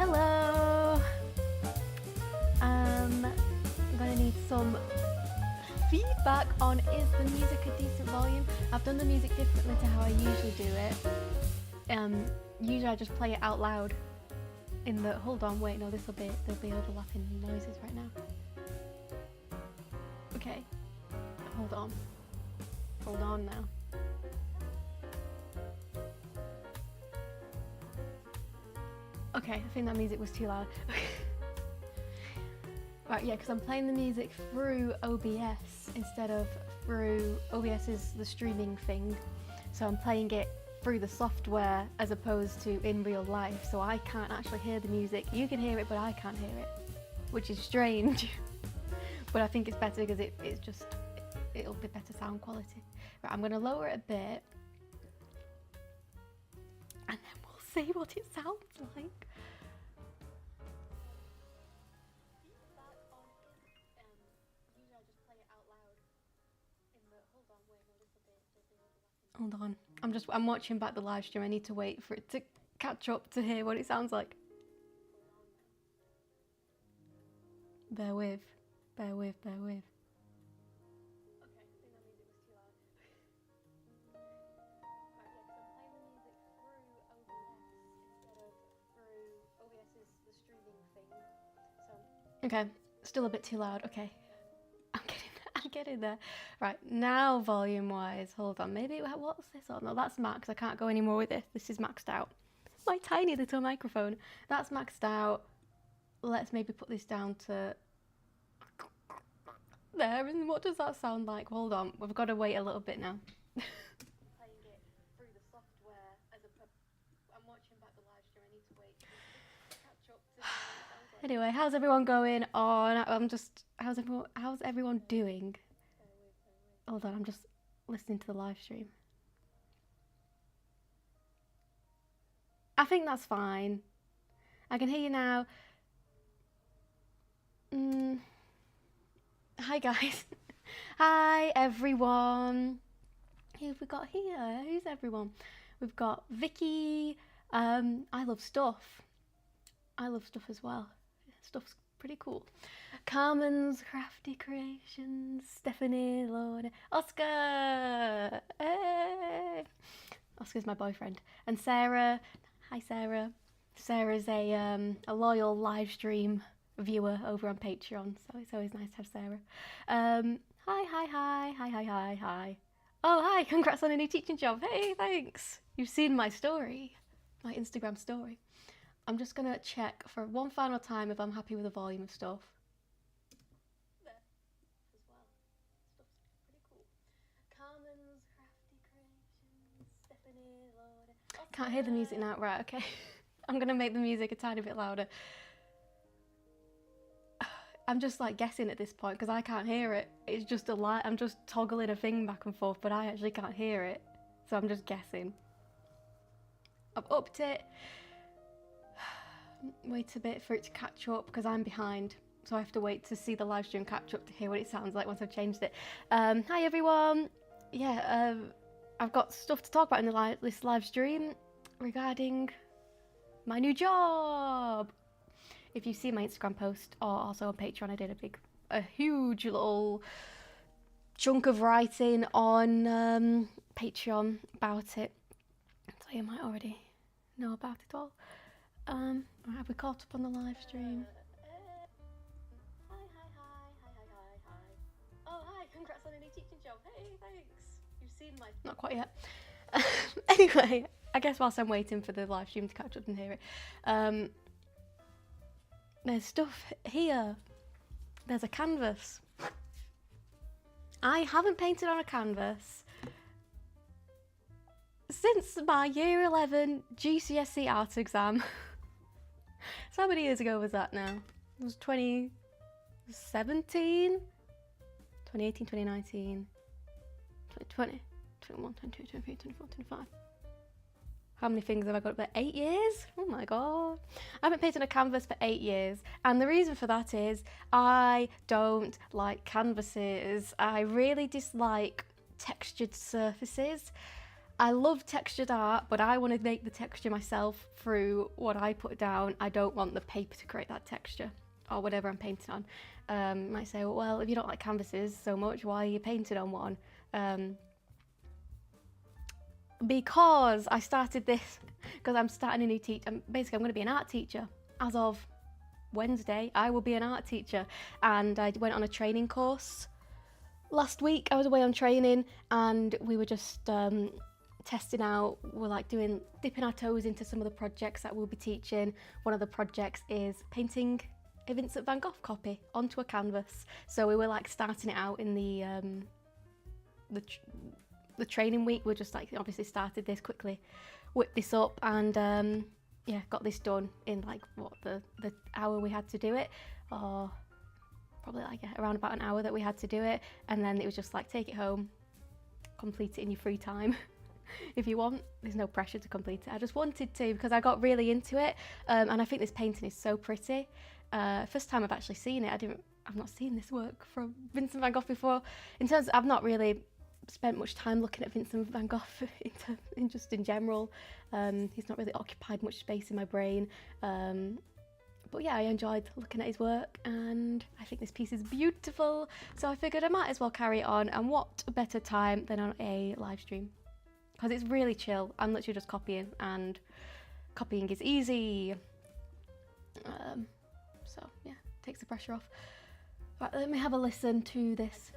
Hello! I'm gonna need some feedback on is the music a decent volume. I've done the music differently to how I usually do it. Usually I just play it out loud in the, hold on, wait, no, there'll be overlapping noises right now. Okay, hold on now. Okay, I think that music was too loud. Right, yeah, because I'm playing the music through OBS instead of through, OBS is the streaming thing, so I'm playing it through the software as opposed to in real life, so I can't actually hear the music. You can hear it, but I can't hear it, which is strange. But I think it's better because it'll be better sound quality. Right, I'm going to lower it a bit, and then we'll see what it sounds like. Hold on, I'm watching back the live stream. I need to wait for it to catch up to hear what it sounds like. Bear with. Okay, I think that music was too loud. Right, yeah, because I'm playing the music through OBS instead of through, OBS is the streaming thing, so. Okay, still a bit too loud, okay. I'm getting there. Right, now volume wise, hold on, maybe, what's this? Oh no, that's max, I can't go anymore with this. This is maxed out. My tiny little microphone, that's maxed out. Let's maybe put this down to there, and what does that sound like? Hold on, we've got to wait a little bit now. Playing it through the software as I'm watching back the live stream. I need to wait to catch up to like. Anyway, how's everyone going on? How's everyone doing? Hold on, I'm just listening to the live stream. I think that's fine. I can hear you now. Hi guys. Hi everyone. Who have we got here? Who's everyone? We've got Vicky. I love stuff. I love stuff as well. Stuff's pretty cool. Carmen's Crafty Creations. Stephanie, Lord. Oscar. Hey. Oscar's my boyfriend. And Sarah. Hi Sarah. Sarah's a loyal live stream viewer over on Patreon, so it's always nice to have Sarah. Hi. Oh, hi, congrats on a new teaching job. Hey, thanks. You've seen my story, my Instagram story. I'm just gonna check for one final time if I'm happy with the volume of stuff. There, as well. Stuff's pretty cool. Carmen's Crafty Creations, Stephanie, Lord. Can't hear the music now, right, okay. I'm gonna make the music a tiny bit louder. I'm just like guessing at this point because I can't hear it. It's just a light. I'm just toggling a thing back and forth, but I actually can't hear it. So I'm just guessing. I've upped it. Wait a bit for it to catch up because I'm behind. So I have to wait to see the live stream catch up to hear what it sounds like once I've changed it. Hi everyone. Yeah, I've got stuff to talk about in this live stream regarding my new job. If you see my Instagram post or also on Patreon, I did a huge little chunk of writing on Patreon about it. So you might already know about it all. Have we caught up on the live stream? Hi. Oh, hi, congrats on a new teaching job. Hey, thanks. You've seen my... Not quite yet. Anyway, I guess whilst I'm waiting for the live stream to catch up and hear it. There's stuff here. There's a canvas. I haven't painted on a canvas since my year 11 GCSE art exam. So how many years ago was that now? It was 2017? 2018, 2019, 2020, 21, 22, 23, 24, 25. How many things have I got? About 8 years? Oh my god. I haven't painted on a canvas for 8 years. And the reason for that is I don't like canvases. I really dislike textured surfaces. I love textured art, but I want to make the texture myself through what I put down. I don't want the paper to create that texture or whatever I'm painting on. You might say, well, if you don't like canvases so much, why are you painting on one? Because I started this, because I'm starting a new basically I'm going to be an art teacher. As of Wednesday, I will be an art teacher, and I went on a training course. Last week I was away on training, and we were just testing out, we're like dipping our toes into some of the projects that we'll be teaching. One of the projects is painting a Vincent van Gogh copy onto a canvas. So we were like starting it out in the training week. We're just like obviously started this quickly, whipped this up, and yeah, got this done in like what the hour we had to do it, or probably like around about an hour that we had to do it. And then it was just like, take it home, complete it in your free time. If you want, there's no pressure to complete it. I just wanted to, because I got really into it, and I think this painting is so pretty. First time I've actually seen it. I've not seen this work from Vincent van Gogh before. In terms of, I've not really spent much time looking at Vincent van Gogh in general. He's not really occupied much space in my brain. But yeah, I enjoyed looking at his work, and I think this piece is beautiful. So I figured I might as well carry it on, and what better time than on a live stream? Because it's really chill. I'm literally just copying, and copying is easy. So yeah, takes the pressure off. Right, let me have a listen to this.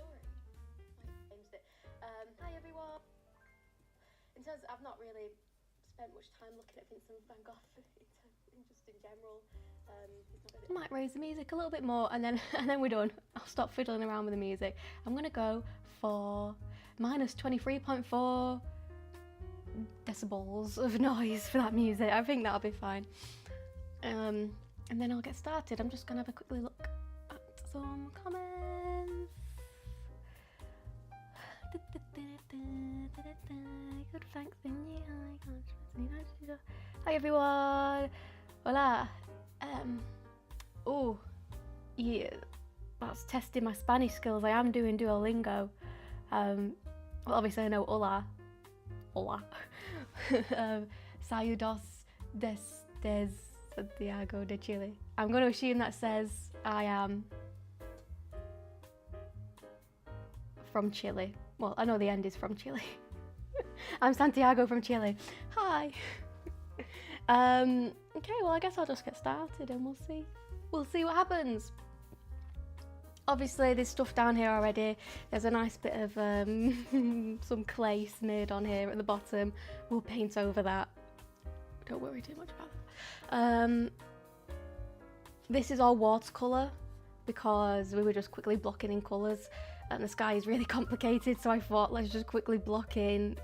Hi everyone. In terms of, I've not really spent much time looking at Vincent van Gogh just in general. I might raise the music a little bit more, and then we're done. I'll stop fiddling around with the music. I'm gonna go for minus 23.4 decibels of noise for that music. I think that'll be fine. And then I'll get started. I'm just gonna have a quickly look at some comments. Good, thanks. Hi everyone. Hola. Oh, yeah, that's testing my Spanish skills. I am doing Duolingo. Well, obviously I know hola. Saludos desde Santiago de Chile. I'm going to assume that says I am from Chile. Well, I know the end is from Chile. I'm Santiago from Chile. Hi. Okay, well, I guess I'll just get started and we'll see. We'll see what happens. Obviously, there's stuff down here already. There's a nice bit of some clay smeared on here at the bottom. We'll paint over that. Don't worry too much about that. This is all watercolour because we were just quickly blocking in colours, and the sky is really complicated, so I thought let's just quickly block in,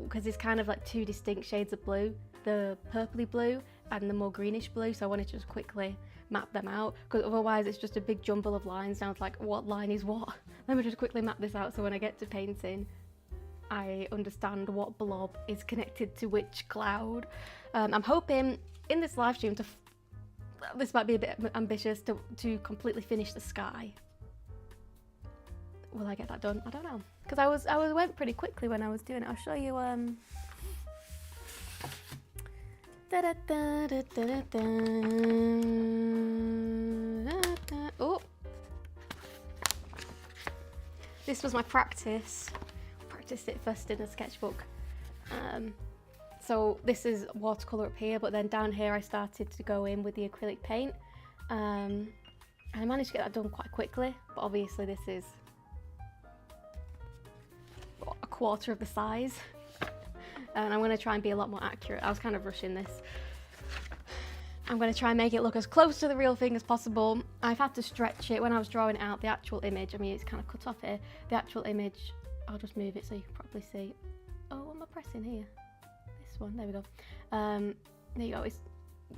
because it's kind of like two distinct shades of blue, the purpley blue and the more greenish blue, so I wanted to just quickly map them out, because otherwise it's just a big jumble of lines. Now it's like, what line is what? Let me just quickly map this out so when I get to painting I understand what blob is connected to which cloud. I'm hoping in this live stream this might be a bit ambitious to completely finish the sky. Will I get that done? I don't know, because I went pretty quickly when I was doing it. I'll show you. Oh, this was my practice. Practiced it first in a sketchbook. So this is watercolor up here, but then down here I started to go in with the acrylic paint, and I managed to get that done quite quickly. But obviously this is a quarter of the size. And I'm going to try and be a lot more accurate. I was kind of rushing this. I'm going to try and make it look as close to the real thing as possible. I've had to stretch it when I was drawing out the actual image. I mean, it's kind of cut off here. The actual image, I'll just move it so you can probably see. Oh, what am I pressing here? This one, there we go. There you go, it's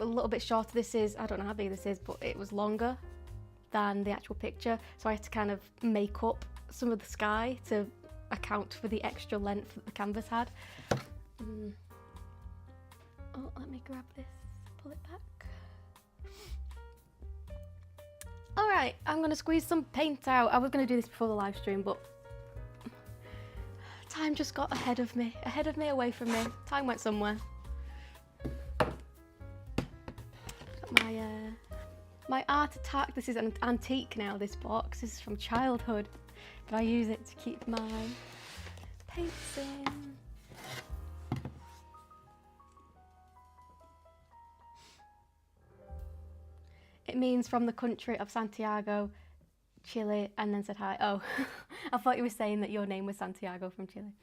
a little bit shorter. This is, I don't know how big this is, but it was longer than the actual picture. So I had to kind of make up some of the sky to account for the extra length that the canvas had. Oh, let me grab this, pull it back. Alright, I'm going to squeeze some paint out. I was going to do this before the live stream, but time just got ahead of me, away from me. Time went somewhere. Got my art attack. This is an antique now, this box. This is from childhood, but I use it to keep my paints in. It means from the country of Santiago, Chile, and then said hi. Oh, I thought you were saying that your name was Santiago from Chile.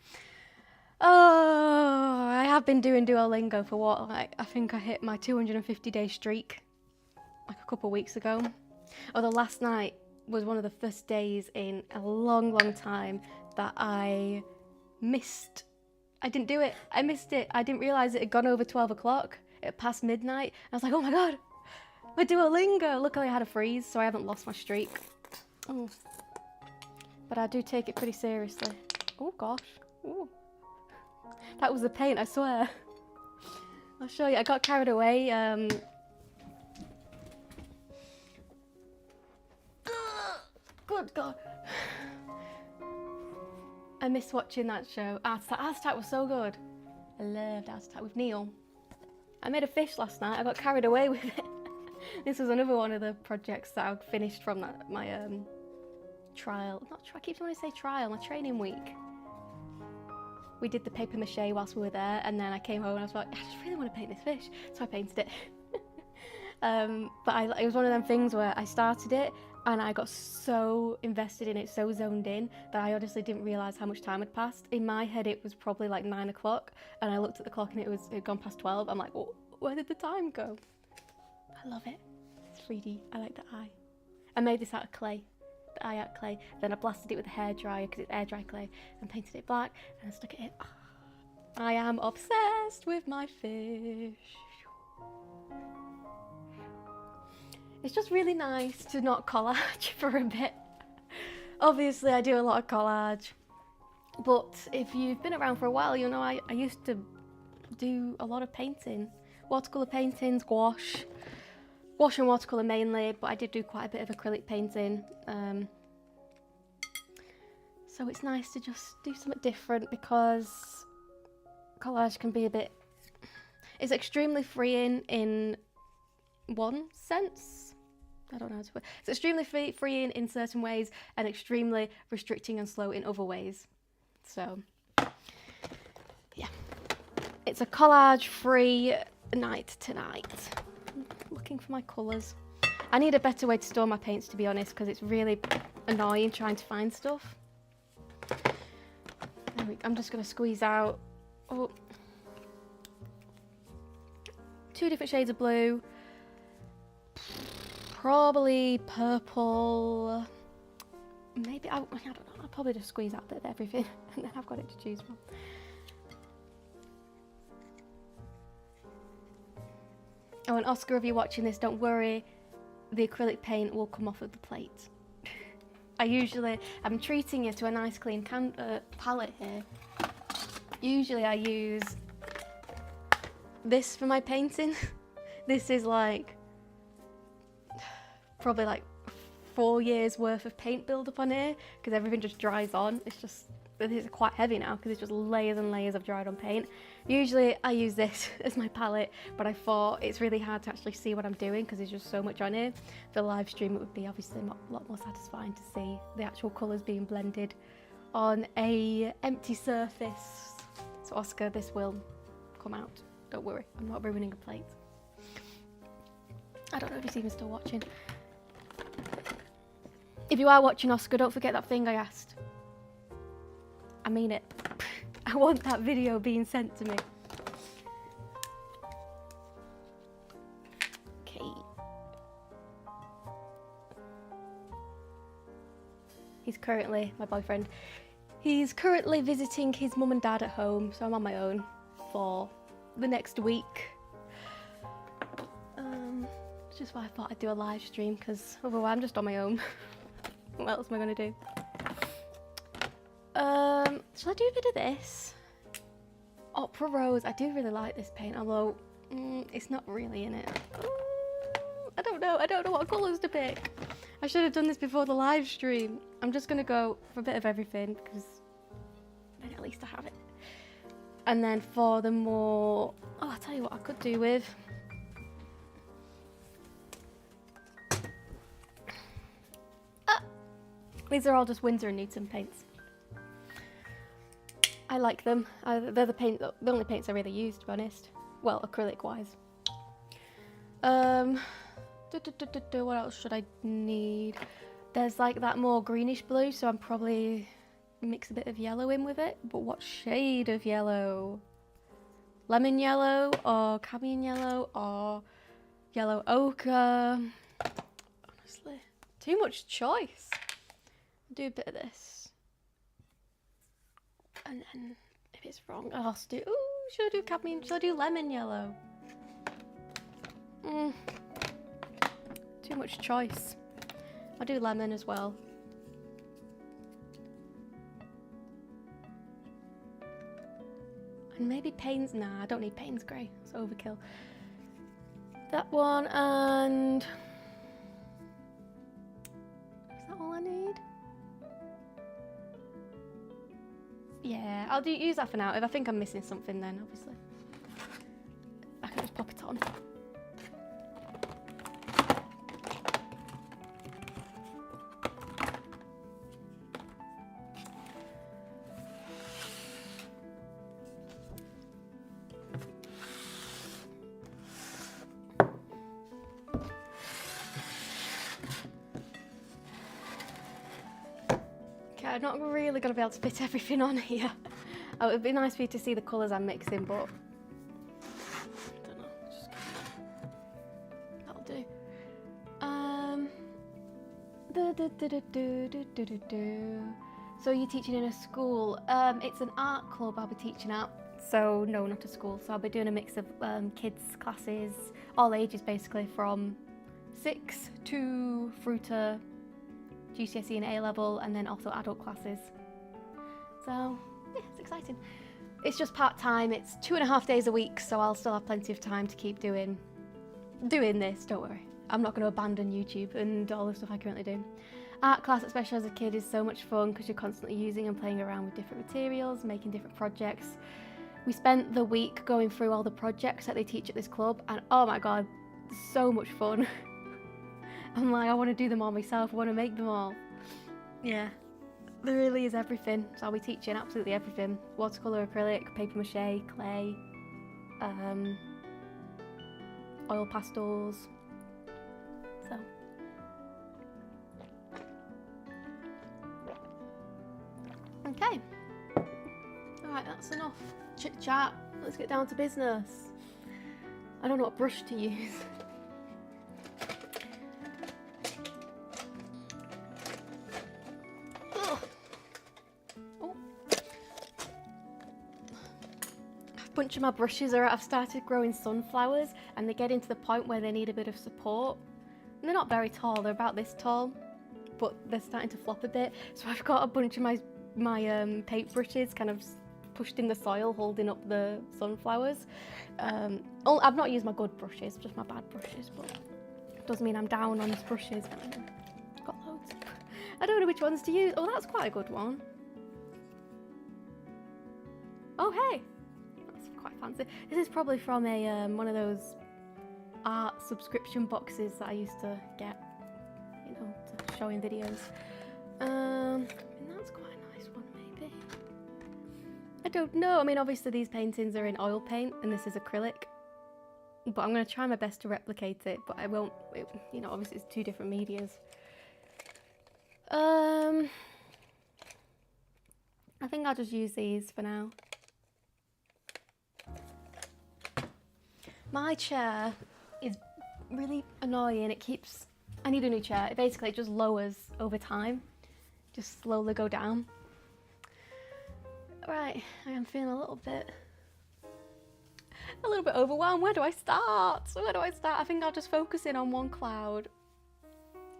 Oh, I have been doing Duolingo for what, like, I think I hit my 250-day streak like a couple of weeks ago. Although last night was one of the first days in a long, long time that I missed. I didn't do it. I missed it. I didn't realise it had gone over 12 o'clock. It had passed midnight. I was like, oh my God, my Duolingo. Luckily I had a freeze, so I haven't lost my streak. Oh. But I do take it pretty seriously. Oh gosh. Ooh. That was the paint, I swear. I'll show you. I got carried away. Good God. I missed watching that show. Art Attack was so good. I loved Art Attack with Neil. I made a fish last night. I got carried away with it. This was another one of the projects that I'd finished from my trial. I keep wanting to say trial, my training week. We did the paper mache whilst we were there, and then I came home and I was like, I just really want to paint this fish, so I painted it. But it was one of them things where I started it and I got so invested in it, so zoned in, that I honestly didn't realise how much time had passed. In my head it was probably like 9 o'clock, and I looked at the clock and it had gone past 12. I'm like, oh, where did the time go? I love it. It's 3D. I like the eye. I made this out of clay. The eye out of clay. Then I blasted it with a hairdryer because it's air dry clay, and painted it black, and I stuck it in. I am obsessed with my fish. It's just really nice to not collage for a bit. Obviously I do a lot of collage, but if you've been around for a while, you know I used to do a lot of painting. Watercolour paintings, gouache and watercolour mainly, but I did do quite a bit of acrylic painting. So it's nice to just do something different, because collage can be a bit... It's extremely freeing in one sense. I don't know how to put it. It's extremely freeing in certain ways and extremely restricting and slow in other ways. So, yeah. It's a collage-free night tonight. I'm looking for my colours. I need a better way to store my paints, to be honest, because it's really annoying trying to find stuff. I'm just going to squeeze out 2 different shades of blue. Probably purple. Maybe, I don't know, I'll probably just squeeze out a bit of everything and then I've got it to choose from. Oh, and Oscar, if you're watching this, don't worry, the acrylic paint will come off of the plate. I'm treating you to a nice clean palette here. Usually I use this for my painting. This is like, probably like 4 years worth of paint build-up on here, because everything just dries on. It's quite heavy now because it's just layers and layers of dried on paint. Usually I use this as my palette, but I thought it's really hard to actually see what I'm doing because there's just so much on here. For the live stream it would be obviously a lot more satisfying to see the actual colours being blended on a empty surface. So Oscar, this will come out, don't worry, I'm not ruining a plate. I don't know if he's even still watching. If you are watching, Oscar, don't forget that thing I asked. I mean it. I want that video being sent to me. Okay. He's currently, my boyfriend, he's currently visiting his mum and dad at home, so I'm on my own for the next week. It's just why I thought I'd do a live stream, because otherwise I'm just on my own. What else am I going to do? Shall I do a bit of this? Opera Rose. I do really like this paint, although it's not really in it. I don't know what colours to pick. I should have done this before the live stream. I'm just going to go for a bit of everything, because then at least least I have it. And then for the more, oh, I'll tell you what I could do with. These are all just Winsor & Newton paints. I like them. They're the only paints I really use, to be honest. Well, acrylic wise. What else should I need? There's like that more greenish blue, so I'm probably mix a bit of yellow in with it. But what shade of yellow? Lemon yellow or cadmium yellow or yellow ochre? Honestly, too much choice. I'll do a bit of this. And then if it's wrong, I'll do, ooh, should I do cadmium? Should I do lemon yellow? Too much choice. I'll do lemon as well. And maybe Payne's, nah, I don't need Payne's grey, it's overkill. That one, and is that all I need? Yeah, I'll use that for now. If I think I'm missing something, then obviously I can just pop it on. I'm not really going to be able to fit everything on here. Oh, it would be nice for you to see the colours I'm mixing, but I don't know, just that'll do. So you're teaching in a school. It's an art club I'll be teaching at, so no, not a school. So I'll be doing a mix of kids classes, all ages basically, from 6 to through to GCSE and A level, and then also adult classes. So yeah, it's exciting. It's just part-time, it's 2.5 days a week, so I'll still have plenty of time to keep doing this, don't worry. I'm not going to abandon YouTube and all the stuff I currently do. Art class, especially as a kid, is so much fun because you're constantly using and playing around with different materials, making different projects. We spent the week going through all the projects that they teach at this club, and oh my god, so much fun. I'm like, I want to do them all myself, I want to make them all. Yeah, there really is everything. So I'll be teaching absolutely everything. Watercolour, acrylic, paper mache, clay, oil pastels. So. Okay. Alright, that's enough chit chat. Let's get down to business. I don't know what brush to use. A bunch of my brushes are, I've started growing sunflowers, and they get into the point where they need a bit of support. And they're not very tall, they're about this tall, but they're starting to flop a bit. So I've got a bunch of my paint brushes kind of pushed in the soil, holding up the sunflowers. I've not used my good brushes, just my bad brushes, but it doesn't mean I'm down on these brushes. I've got loads. I don't know which ones to use. Oh, that's quite a good one. Oh, hey. Quite fancy. This is probably from a one of those art subscription boxes that I used to get, you know, to show in videos. And that's quite a nice one, maybe. I don't know. I mean, obviously these paintings are in oil paint, and this is acrylic. But I'm going to try my best to replicate it. But I won't. You know, obviously it's two different medias. I think I'll just use these for now. My chair is really annoying. It keeps, I need a new chair. It just lowers over time, just slowly go down. Right, I am feeling a little bit overwhelmed. Where do I start? I think I'll just focus in on one cloud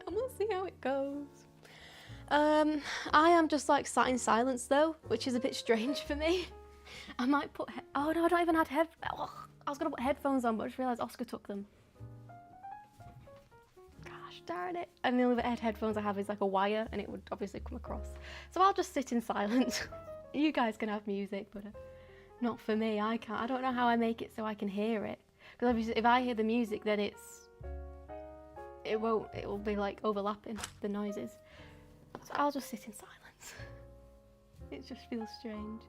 and we'll see how it goes. I am just like sat in silence though, which is a bit strange for me. I might put, oh no, I don't even have I was going to put headphones on, but I just realised Oscar took them. Gosh darn it. And the only headphones I have is like a wire, and it would obviously come across. So I'll just sit in silence. You guys can have music, but not for me. I can't. I don't know how I make it so I can hear it. Because obviously, if I hear the music, then it will be like overlapping the noises. So I'll just sit in silence. It just feels strange.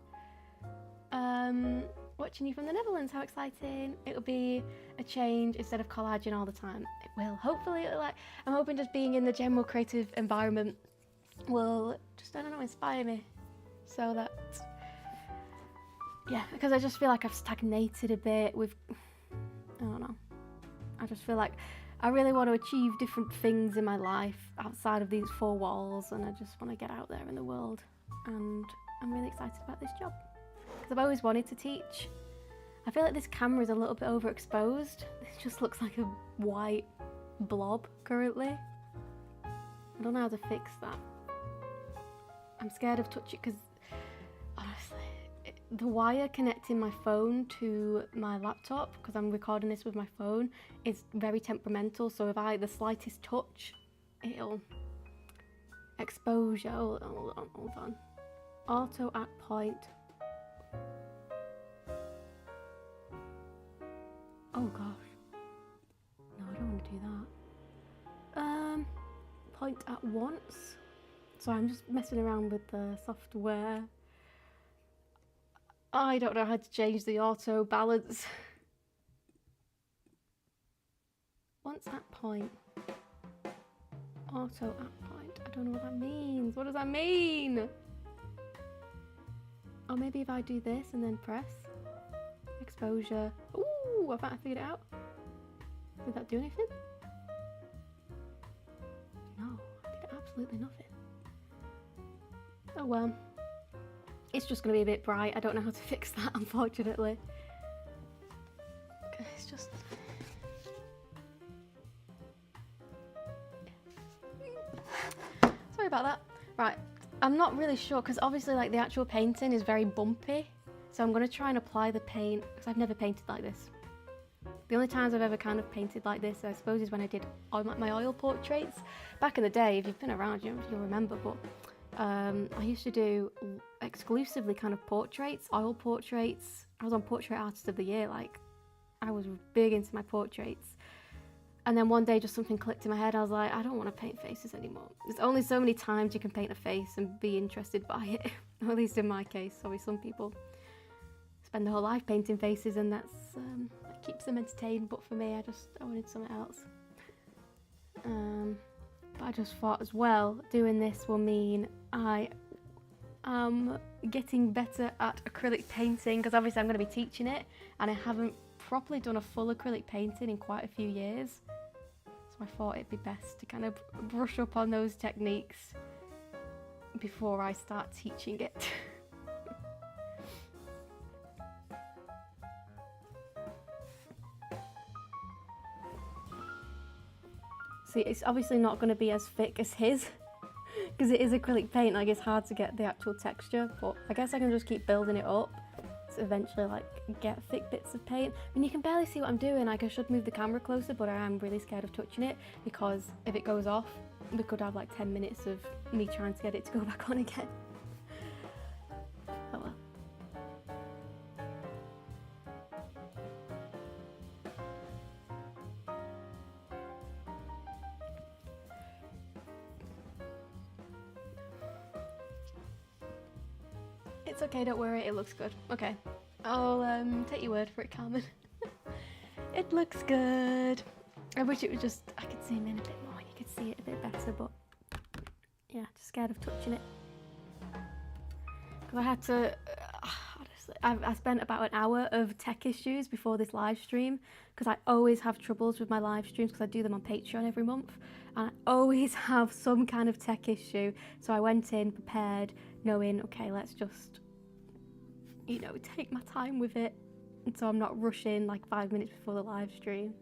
Watching you from the Netherlands, how exciting. It'll be a change instead of collaging all the time. It will. Hopefully, I'm hoping just being in the general creative environment will just, I don't know, inspire me. So that, yeah, because I just feel like I've stagnated a bit with, I don't know. I just feel like I really want to achieve different things in my life outside of these four walls, and I just want to get out there in the world. And I'm really excited about this job. I've always wanted to teach. I feel like this camera is a little bit overexposed. It just looks like a white blob currently. I don't know how to fix that. I'm scared of touching it because honestly, the wire connecting my phone to my laptop, because I'm recording this with my phone, is very temperamental. So if the slightest touch, it'll exposure. Hold on. Auto at point. Oh gosh. No, I don't want to do that. Point at once. So I'm just messing around with the software. I don't know how to change the auto balance. Once at point. Auto at point. I don't know what that means. What does that mean? Or maybe if I do this and then press. Exposure. Ooh, I thought I figured it out. Did that do anything? No, I did absolutely nothing. Oh well. It's just going to be a bit bright. I don't know how to fix that, unfortunately. It's just... Sorry about that. Right, I'm not really sure, because obviously like the actual painting is very bumpy. So I'm going to try and apply the paint, because I've never painted like this. The only times I've ever kind of painted like this, I suppose, is when I did my oil portraits. Back in the day, if you've been around, you'll remember, but I used to do exclusively kind of portraits, oil portraits. I was on Portrait Artist of the Year, like, I was big into my portraits. And then one day just something clicked in my head. I was like, I don't want to paint faces anymore. There's only so many times you can paint a face and be interested by it, or at least in my case. Obviously some people spend their whole life painting faces, and that keeps them entertained, but for me, I wanted something else. But I just thought as well, doing this will mean I am getting better at acrylic painting, because obviously I'm going to be teaching it, and I haven't properly done a full acrylic painting in quite a few years. So I thought it'd be best to kind of brush up on those techniques before I start teaching it. See, it's obviously not going to be as thick as his, because it is acrylic paint, like it's hard to get the actual texture, but I guess I can just keep building it up to eventually like get thick bits of paint. I mean, you can barely see what I'm doing. Like, I should move the camera closer, but I am really scared of touching it, because if it goes off, we could have like 10 minutes of me trying to get it to go back on again. Oh well. It's okay, don't worry, it looks good. Okay, I'll take your word for it, Carmen. It looks good. I wish it was just, I could zoom in a bit more, you could see it a bit better, but yeah, just scared of touching it. Because I had to, honestly, I spent about an hour of tech issues before this live stream, because I always have troubles with my live streams, because I do them on Patreon every month, and I always have some kind of tech issue. So I went in prepared, knowing, okay, let's just, you know, take my time with it, and so I'm not rushing like 5 minutes before the live stream.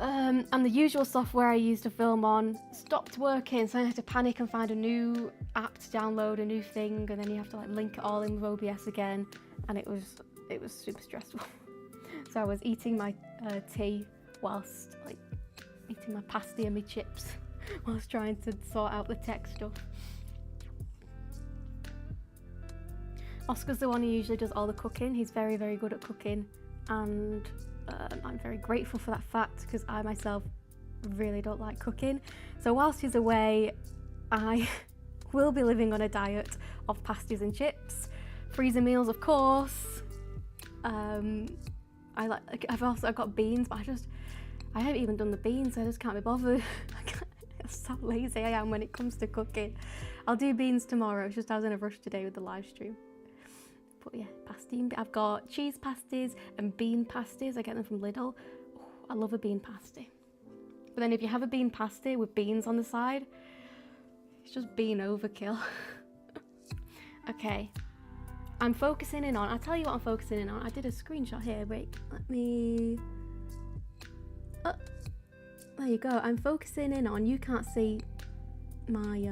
And the usual software I used to film on stopped working, so I had to panic and find a new app to download, a new thing, and then you have to like link it all in with OBS again, and it was super stressful. So I was eating my tea whilst like eating my pasty and my chips whilst trying to sort out the tech stuff. Oscar's the one who usually does all the cooking. He's very, very good at cooking, and I'm very grateful for that fact because I myself really don't like cooking. So whilst he's away, I will be living on a diet of pasties and chips, freezer meals of course. I've got beans, but I haven't even done the beans, so I just can't be bothered. That's how lazy I am when it comes to cooking. I'll do beans tomorrow, it's just I was in a rush today with the live stream. But yeah, pasty. I've got cheese pasties and bean pasties. I get them from Lidl. Oh, I love a bean pasty. But then if you have a bean pasty with beans on the side, it's just bean overkill. Okay, I'm focusing in on, I'll tell you what I'm focusing in on. I did a screenshot here, wait, let me, oh, there you go. I'm focusing in on, you can't see my,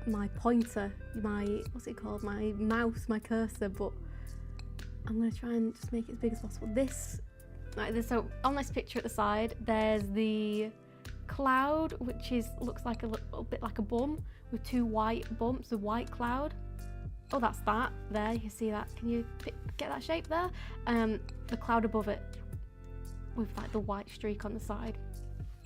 my pointer, what's it called, my mouse, my cursor, but I'm going to try and just make it as big as possible. So on this picture at the side, there's the cloud, which looks like a little bit like a bum with two white bumps, a white cloud. Oh, that's that there, you can see that. Can you get that shape there? The cloud above it with like the white streak on the side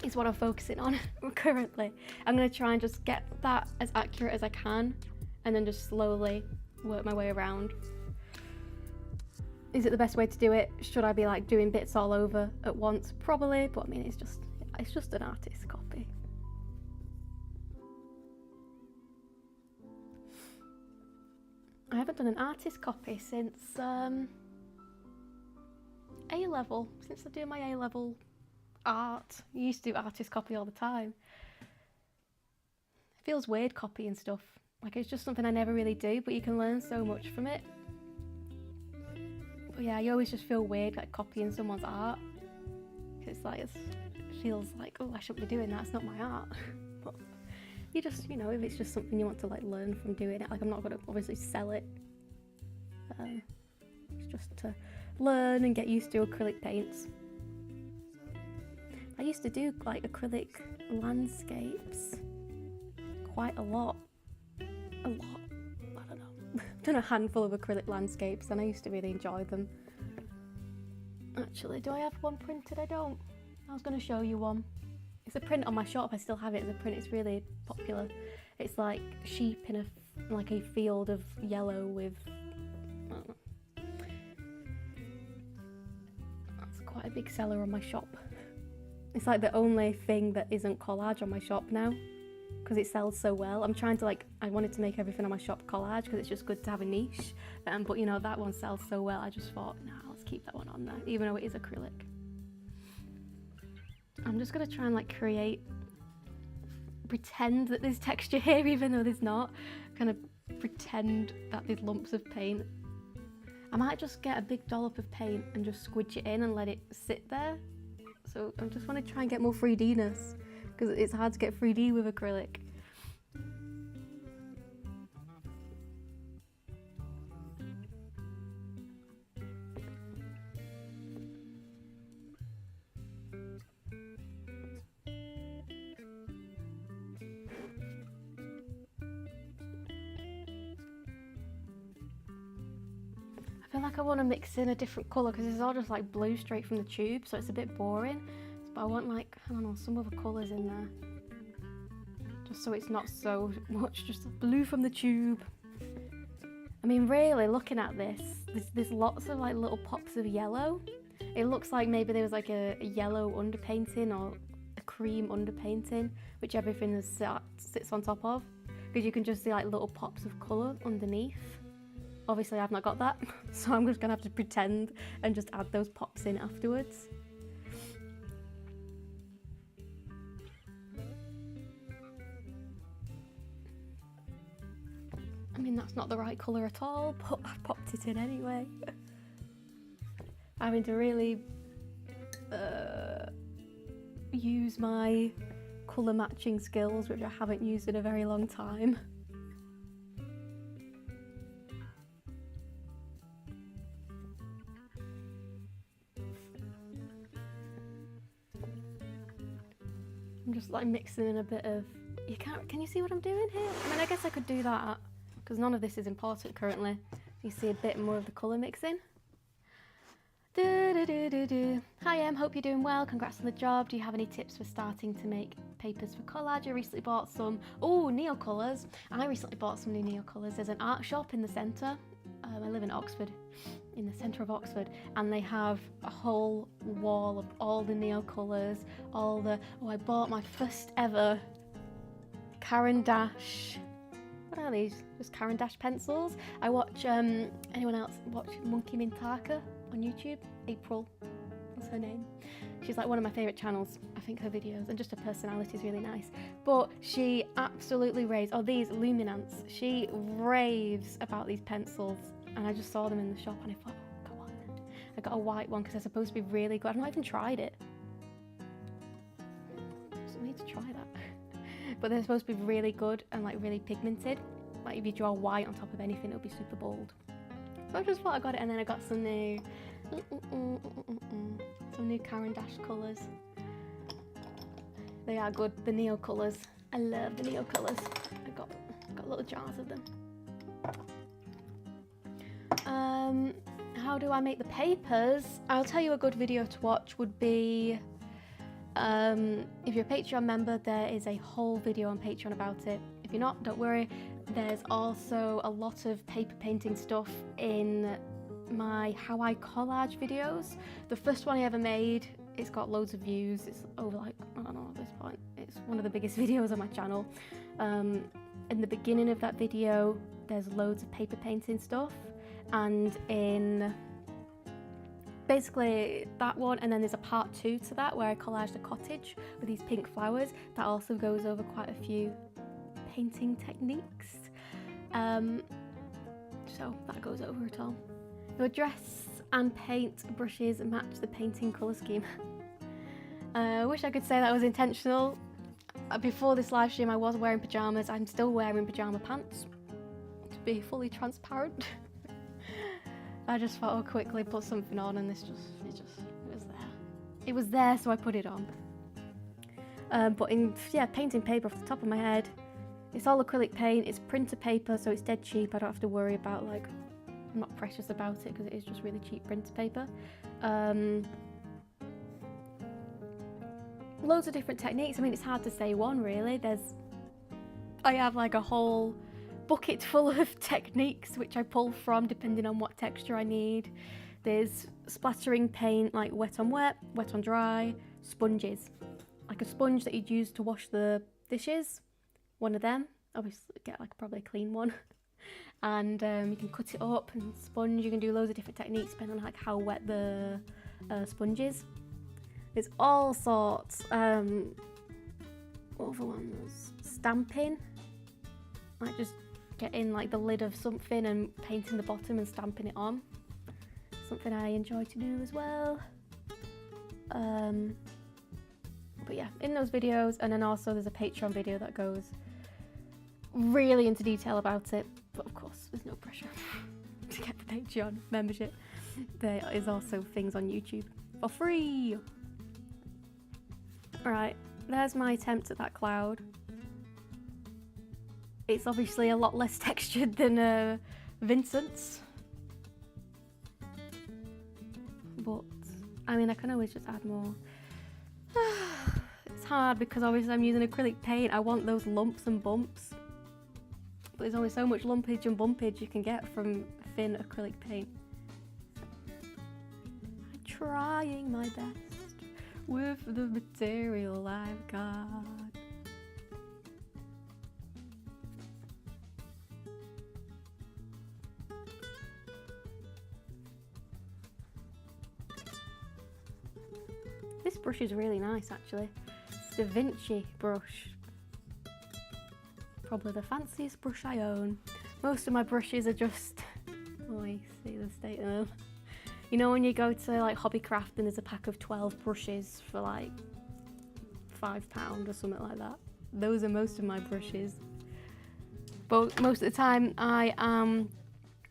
is what I'm focusing on currently. I'm going to try and just get that as accurate as I can and then just slowly work my way around. Is it the best way to do it? Should I be like doing bits all over at once? Probably, but I mean, it's just an artist copy. I haven't done an artist copy since A-level, since I do my A-level art. I used to do artist copy all the time. It feels weird copying stuff. Like it's just something I never really do, but you can learn so much from it. But yeah, you always just feel weird like copying someone's art. It's like, it feels like, oh, I shouldn't be doing that, it's not my art. But you just, you know, if it's just something you want to like learn from doing it, like I'm not going to obviously sell it. It's just to learn and get used to acrylic paints. I used to do like acrylic landscapes quite a lot. I don't know. I've done a handful of acrylic landscapes and I used to really enjoy them. Actually, do I have one printed? I don't. I was going to show you one. It's a print on my shop. I still have it as a print. It's really popular. It's like sheep in like a field of yellow with, I don't know. That's quite a big seller on my shop. It's like the only thing that isn't collage on my shop now because it sells so well. I'm trying to like, I wanted to make everything on my shop collage because it's just good to have a niche. But you know, that one sells so well. I just thought, nah, let's keep that one on there, even though it is acrylic. I'm just going to try and like pretend that there's texture here even though there's not. Kind of pretend that there's lumps of paint. I might just get a big dollop of paint and just squidge it in and let it sit there. So I just want to try and get more 3D-ness because it's hard to get 3D with acrylic. I feel like I want to mix in a different colour because it's all just like blue straight from the tube, so it's a bit boring. But I want like, I don't know, some other colours in there. Just so it's not so much just blue from the tube. I mean, really looking at this, there's lots of like little pops of yellow. It looks like maybe there was like a yellow underpainting or a cream underpainting, which everything sits on top of. Because you can just see like little pops of colour underneath. Obviously I've not got that, so I'm just going to have to pretend and just add those pops in afterwards. I mean, that's not the right colour at all, but I popped it in anyway. Having to really use my colour matching skills, which I haven't used in a very long time. I'm just like mixing in a bit of, can you see what I'm doing here? I mean, I guess I could do that, because none of this is important currently. You see a bit more of the colour mixing. Hi Em, hope you're doing well. Congrats on the job. Do you have any tips for starting to make papers for collage? I recently bought some, neo colours. I recently bought some new neo colours. There's an art shop in the centre. I live in Oxford, in the centre of Oxford, and they have a whole wall of all the neo colours, I bought my first ever Caran d'Ache. What are these? Just Caran d'Ache pencils. I watch, anyone else watch Monkey Mintaka on YouTube? April, what's her name? She's like one of my favourite channels. I think her videos and just her personality is really nice. But she absolutely raves, these Luminants, she raves about these pencils, and I just saw them in the shop and I thought, oh, come on. I got a white one because they're supposed to be really good. I've not even tried it. I need to try that. But they're supposed to be really good and like really pigmented. Like if you draw white on top of anything, it'll be super bold. So I just thought I got it, and then I got some new Caran d'Ache colours. They are good, the neo colours. I love the neo colours. I got little jars of them. How do I make the papers? I'll tell you a good video to watch would be, if you're a Patreon member, there is a whole video on Patreon about it. If you're not, don't worry. There's also a lot of paper painting stuff in my how I collage videos. The first one I ever made, it's got loads of views. It's over like, I don't know at this point. It's one of the biggest videos on my channel. In the beginning of that video, there's loads of paper painting stuff. And in basically that one, and then there's a part 2 to that where I collaged a cottage with these pink flowers. That also goes over quite a few painting techniques. So that goes over it all. Your dress and paint brushes match the painting colour scheme. I wish I could say that was intentional. Before this live stream I was wearing pyjamas. I'm still wearing pyjama pants, to be fully transparent. I just thought I'll quickly put something on, and it was there. It was there, so I put it on. But painting paper off the top of my head, it's all acrylic paint, it's printer paper, so it's dead cheap. I don't have to worry about, like, I'm not precious about it because it is just really cheap printer paper. Loads of different techniques. I mean, it's hard to say one really. I have like a whole bucket full of techniques which I pull from depending on what texture I need. There's splattering paint, like wet on wet, wet on dry, sponges. Like a sponge that you'd use to wash the dishes. One of them, obviously get like probably a clean one. And you can cut it up and sponge. You can do loads of different techniques depending on like how wet the sponge is. There's all sorts. What other ones? Stamping, like just getting like the lid of something and painting the bottom and stamping it on. Something I enjoy to do as well. But yeah, in those videos, and then also there's a Patreon video that goes really into detail about it. But of course, there's no pressure to get the Patreon membership. There is also things on YouTube for free. Alright, there's my attempt at that cloud. It's obviously a lot less textured than Vincent's. But, I mean, I can always just add more. It's hard because obviously I'm using acrylic paint. I want those lumps and bumps. But there's only so much lumpage and bumpage you can get from thin acrylic paint. I'm trying my best with the material I've got. This brush is really nice actually. It's the Vinci brush. Probably the fanciest brush I own. Most of my brushes are just, oh, you see the state of them. You know when you go to like Hobbycraft and there's a pack of 12 brushes for like £5 or something like that? Those are most of my brushes. But most of the time I am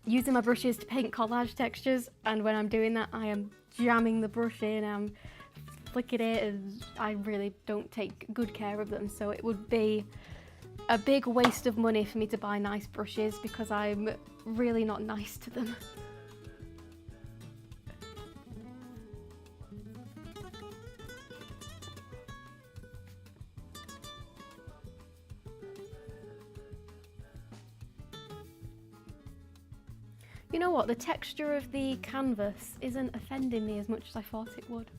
using my brushes to paint collage textures, and when I'm doing that I am jamming the brush in, I'm flicking it, and I really don't take good care of them. So it would be a big waste of money for me to buy nice brushes because I'm really not nice to them. You know what, the texture of the canvas isn't offending me as much as I thought it would.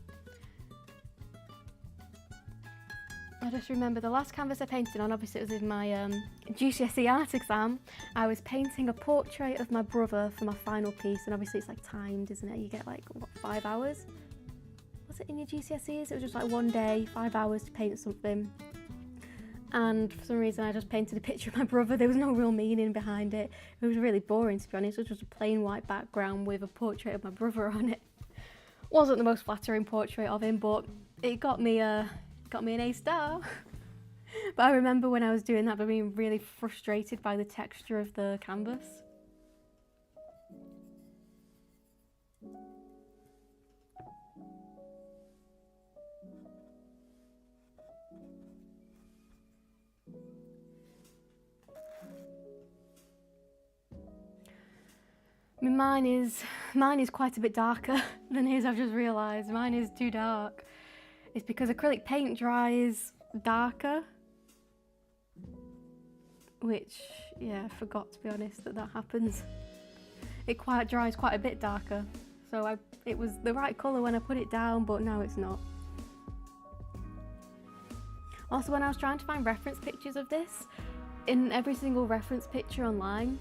I just remember the last canvas I painted on, obviously it was in my GCSE art exam. I was painting a portrait of my brother for my final piece, and obviously it's like timed, isn't it? You get like, what, 5 hours? Was it in your GCSEs? It was just like one day, 5 hours to paint something. And for some reason I just painted a picture of my brother. There was no real meaning behind it. It was really boring, to be honest. It was just a plain white background with a portrait of my brother on it. Wasn't the most flattering portrait of him, but it got me an A star. But I remember when I was doing that being really frustrated by the texture of the canvas. I mean, mine is quite a bit darker than his. I've just realised mine is too dark. It's because acrylic paint dries darker, which, yeah, I forgot, to be honest, that happens. It dries quite a bit darker, so it was the right colour when I put it down, but now it's not. Also, when I was trying to find reference pictures of this, in every single reference picture online,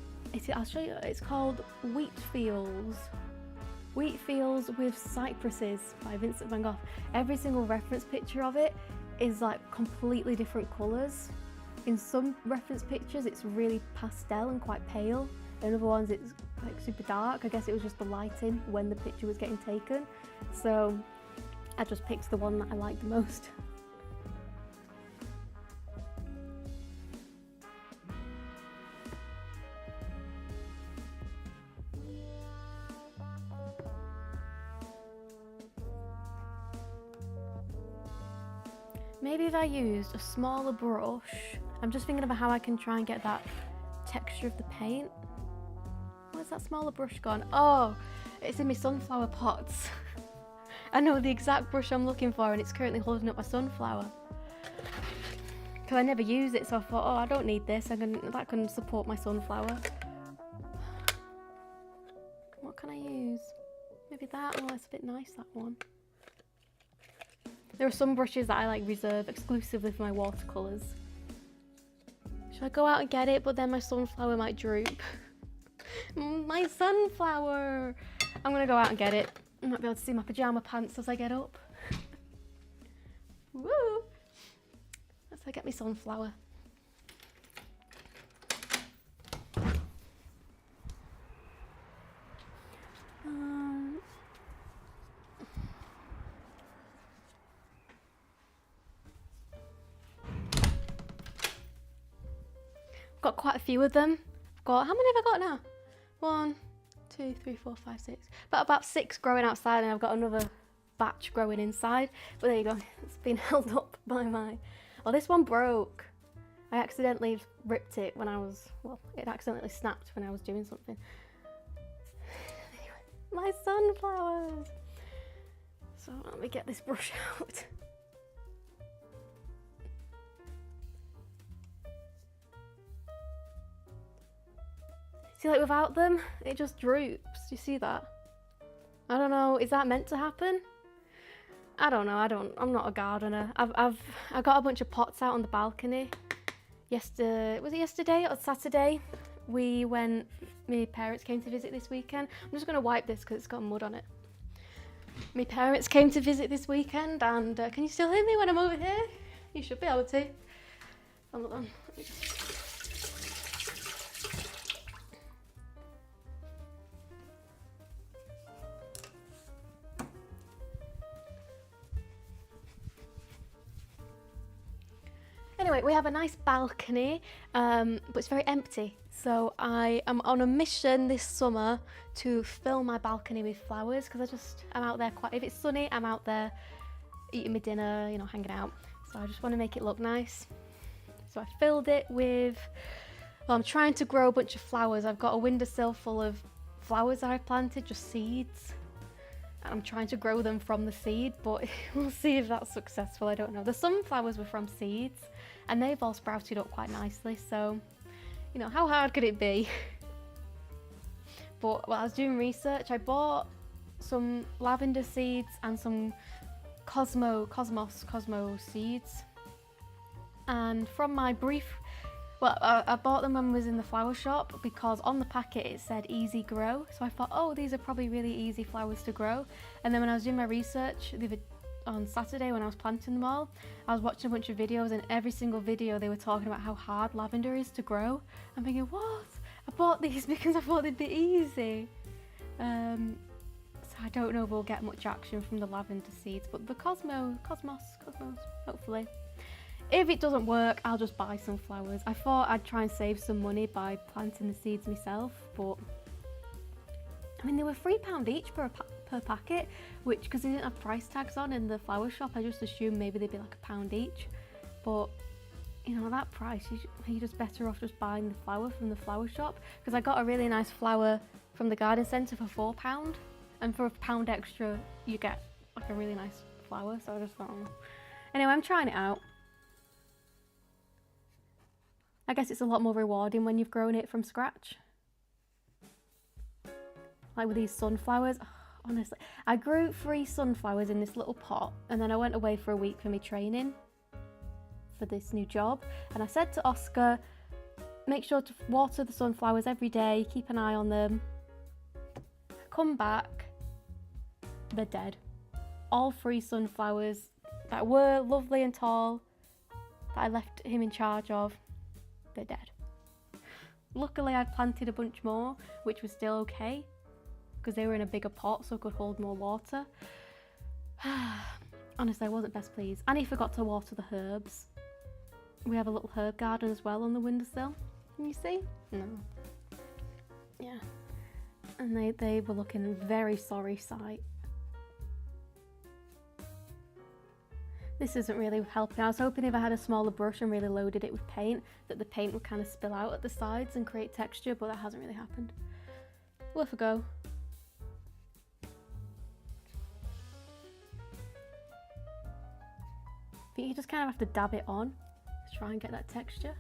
I'll show you, it's called Wheat Fields with Cypresses by Vincent van Gogh. Every single reference picture of it is like completely different colours. In some reference pictures it's really pastel and quite pale, in other ones it's like super dark. I guess it was just the lighting when the picture was getting taken, so I just picked the one that I liked the most. Maybe if I used a smaller brush, I'm just thinking about how I can try and get that texture of the paint. Where's that smaller brush gone? Oh, it's in my sunflower pots. I know the exact brush I'm looking for, and it's currently holding up my sunflower. Because I never use it, so I thought, oh, I don't need this. That can support my sunflower. What can I use? Maybe that? Oh, that's a bit nice, that one. There are some brushes that I like reserve exclusively for my watercolours. Should I go out and get it, but then my sunflower might droop? My sunflower! I'm gonna go out and get it. I might be able to see my pyjama pants as I get up. Woo! Let's go get my sunflower. Got quite a few of them. How many have I got now? 1, 2, 3, 4, 5, 6. About 6 growing outside, and I've got another batch growing inside. But there you go. It's been held up by my... Oh, this one broke. I accidentally ripped it when I was... Well, it accidentally snapped when I was doing something. Anyway, my sunflowers. So let me get this brush out. See, like without them, it just droops. Do you see that? I don't know, is that meant to happen? I don't know, I'm not a gardener. I got a bunch of pots out on the balcony. Was it yesterday or Saturday? My parents came to visit this weekend. I'm just gonna wipe this because it's got mud on it. My parents came to visit this weekend, and can you still hear me when I'm over here? You should be able to. Hold on. Anyway, we have a nice balcony, but it's very empty. So I am on a mission this summer to fill my balcony with flowers, because I'm out there if it's sunny, I'm out there eating my dinner, hanging out. So I just want to make it look nice. So I filled it with, well, I'm trying to grow a bunch of flowers. I've got a windowsill full of flowers that I've planted, just seeds. And I'm trying to grow them from the seed, but we'll see if that's successful, I don't know. The sunflowers were from seeds and they've all sprouted up quite nicely, so, you know, how hard could it be? But while I was doing research, I bought some lavender seeds and some cosmos seeds. And from my brief, well, I bought them when I was in the flower shop because on the packet it said easy grow. So I thought, oh, these are probably really easy flowers to grow. And then when I was doing my research on Saturday when I was planting them all, I was watching a bunch of videos, and every single video they were talking about how hard lavender is to grow. I'm thinking, what? I bought these because I thought they'd be easy. So I don't know if we'll get much action from the lavender seeds, but the cosmos, hopefully. If it doesn't work, I'll just buy some flowers. I thought I'd try and save some money by planting the seeds myself, but I mean, they were £3 each per packet, which, because they didn't have price tags on in the flower shop, I just assumed maybe they'd be like £1 each. But you know, that price, you're just better off just buying the flower from the flower shop, because I got a really nice flower from the garden centre for £4, and for £1 extra you get like a really nice flower. So I just thought, oh. Anyway, I'm trying it out. I guess it's a lot more rewarding when you've grown it from scratch. Like with these sunflowers, oh, honestly. I grew 3 sunflowers in this little pot, and then I went away for a week for my training for this new job. And I said to Oscar, make sure to water the sunflowers every day, keep an eye on them. Come back, they're dead. All 3 sunflowers that were lovely and tall, that I left him in charge of, they're dead. Luckily I'd planted a bunch more, which was still okay, because they were in a bigger pot so I could hold more water. Honestly, I wasn't best pleased. And he forgot to water the herbs. We have a little herb garden as well on the windowsill. Can you see? No. Yeah. And they were looking a very sorry sight. This isn't really helping. I was hoping if I had a smaller brush and really loaded it with paint, that the paint would kind of spill out at the sides and create texture, but that hasn't really happened. Worth a go. I think you just kind of have to dab it on to try and get that texture.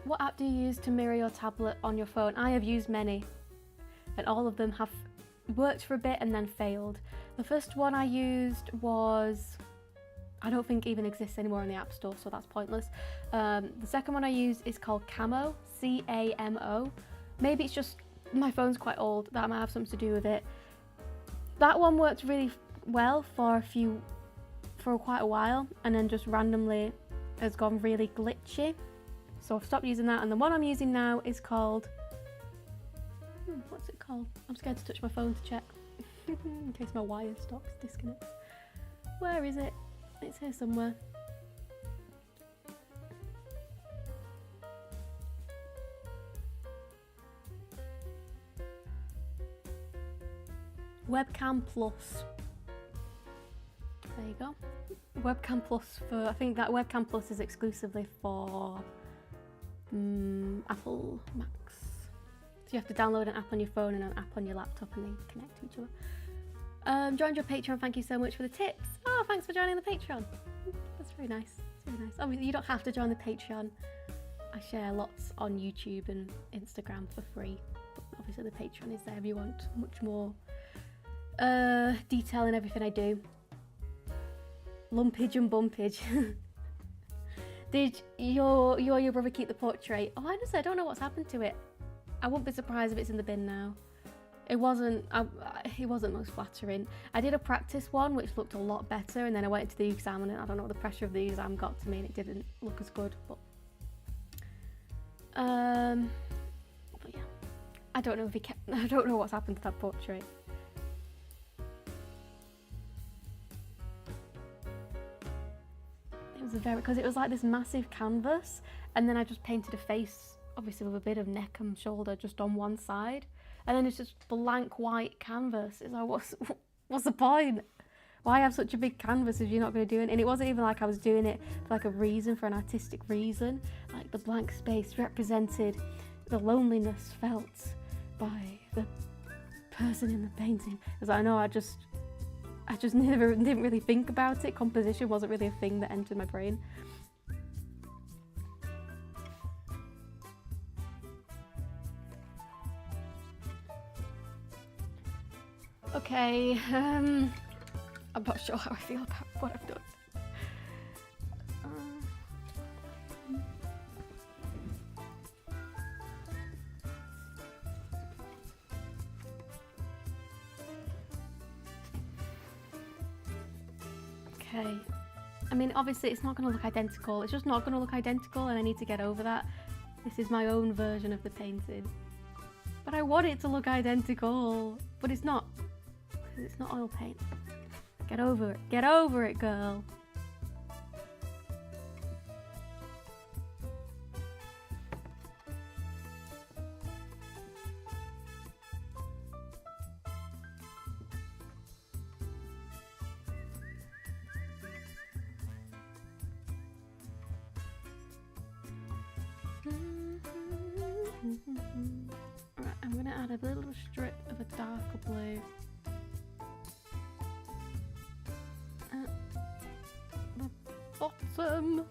What app do you use to mirror your tablet on your phone? I have used many, and all of them have worked for a bit and then failed. The first one I used was, I don't think even exists anymore in the App Store, so that's pointless. The second one I used is called Camo, C-A-M-O. Maybe it's just my phone's quite old, that might have something to do with it. That one worked really well for quite a while, and then just randomly has gone really glitchy. So I've stopped using that, and the one I'm using now is called, what's it called? I'm scared to touch my phone to check in case my wire stops, disconnects. Where is it? It's here somewhere. Webcam Plus. There you go. Webcam Plus for, I think that Webcam Plus is exclusively for Apple Macs. So you have to download an app on your phone and an app on your laptop and they connect to each other. Joined your Patreon, thank you so much for the tips. Oh, thanks for joining the Patreon. That's very nice. That's very nice. Obviously, you don't have to join the Patreon. I share lots on YouTube and Instagram for free. But obviously the Patreon is there if you want much more detail in everything I do. Lumpage and bumpage. Did your brother keep the portrait? Oh, honestly, I don't know what's happened to it. I wouldn't be surprised if it's in the bin now. It wasn't most flattering. I did a practice one which looked a lot better, and then I went into the exam and I don't know what the pressure of the exam got to me and it didn't look as good. But yeah, I don't know if I don't know what's happened to that portrait. Because it was like this massive canvas, and then I just painted a face, obviously with a bit of neck and shoulder just on one side, and then it's just blank white canvas. It's like, what's the point? Why have such a big canvas if you're not going to do it? And it wasn't even like I was doing it for like a reason, for an artistic reason. Like the blank space represented the loneliness felt by the person in the painting. As I know, I just never didn't really think about it. Composition wasn't really a thing that entered my brain. Okay, I'm not sure how I feel about what I've done. Okay, I mean, obviously it's not going to look identical. It's just not going to look identical, and I need to get over that. This is my own version of the painting. But I want it to look identical, but it's not. It's not oil paint. Get over it. Get over it, girl. Right, I'm gonna add a little strip of a darker blue. Bottom.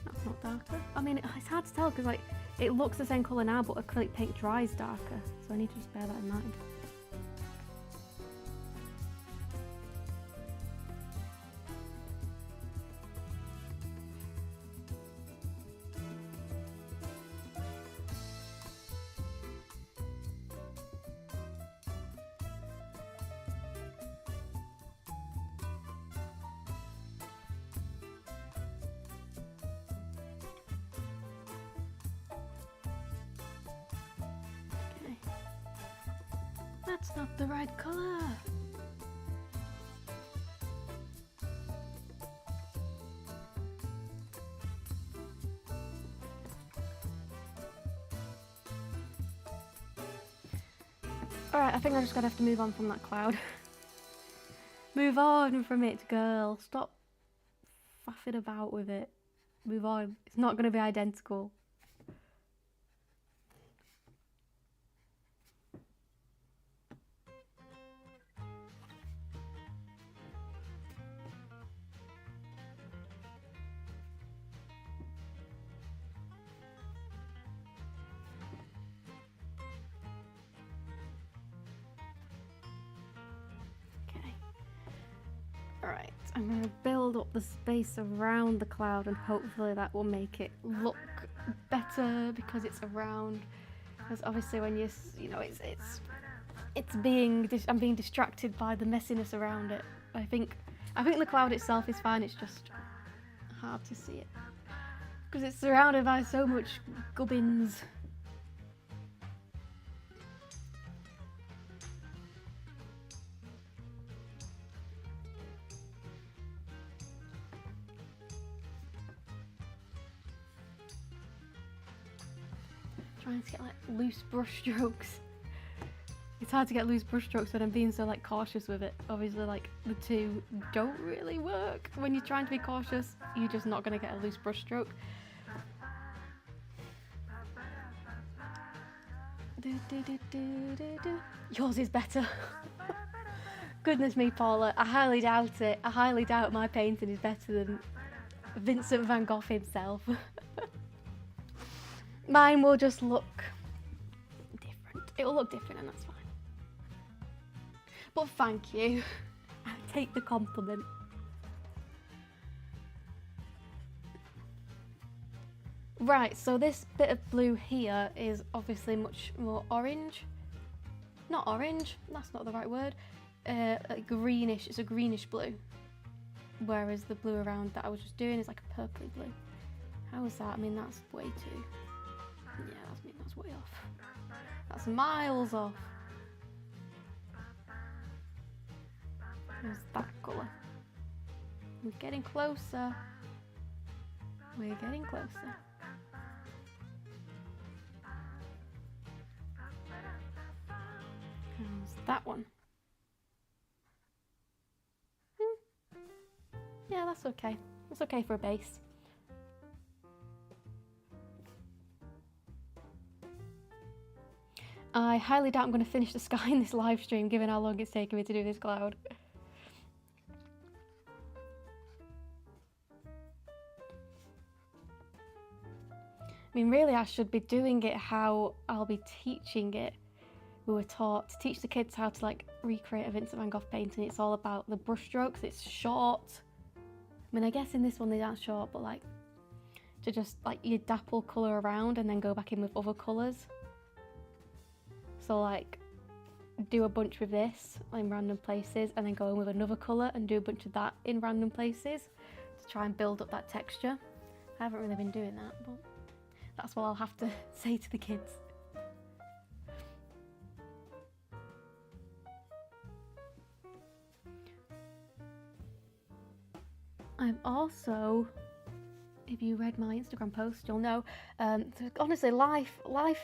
That's not darker. I mean, it's hard to tell because like it looks the same colour now, but acrylic paint dries darker, so I need to just bear that in mind. That's not the right colour. Alright, I think I'm just gonna have to move on from that cloud. Move on from it, girl. Stop faffing about with it. Move on. It's not gonna be identical. Alright, I'm going to build up the space around the cloud and hopefully that will make it look better because it's around. Because obviously when you know, I'm being distracted by the messiness around it. I think the cloud itself is fine, it's just hard to see it. Because it's surrounded by so much gubbins. Trying to get like loose brush strokes. It's hard to get loose brush strokes when I'm being so like cautious with it. Obviously like the two don't really work. When you're trying to be cautious, you're just not going to get a loose brush stroke. Yours is better. Goodness me, Paula, I highly doubt it. I highly doubt my painting is better than Vincent van Gogh himself. Mine will just look different. It will look different and that's fine. But thank you. I take the compliment. Right, so this bit of blue here is obviously much more orange. Not orange, that's not the right word. Like greenish, it's a greenish blue. Whereas the blue around that I was just doing is like a purpley blue. How is that? I mean, that's way too... Yeah, that's way off. That's miles off. There's that colour. We're getting closer. We're getting closer. How's that one? Yeah, that's okay. It's okay for a base. I highly doubt I'm going to finish the sky in this live stream, given how long it's taken me to do this cloud. I mean, really, I should be doing it how I'll be teaching it. We were taught to teach the kids how to like recreate a Vincent van Gogh painting. It's all about the brush strokes. It's short. I mean, I guess in this one they aren't short, but like to just like you dapple colour around and then go back in with other colours. So like do a bunch with this in random places and then go in with another colour and do a bunch of that in random places to try and build up that texture. I haven't really been doing that, but that's what I'll have to say to the kids. I'm also, if you read my Instagram post, you'll know, honestly, life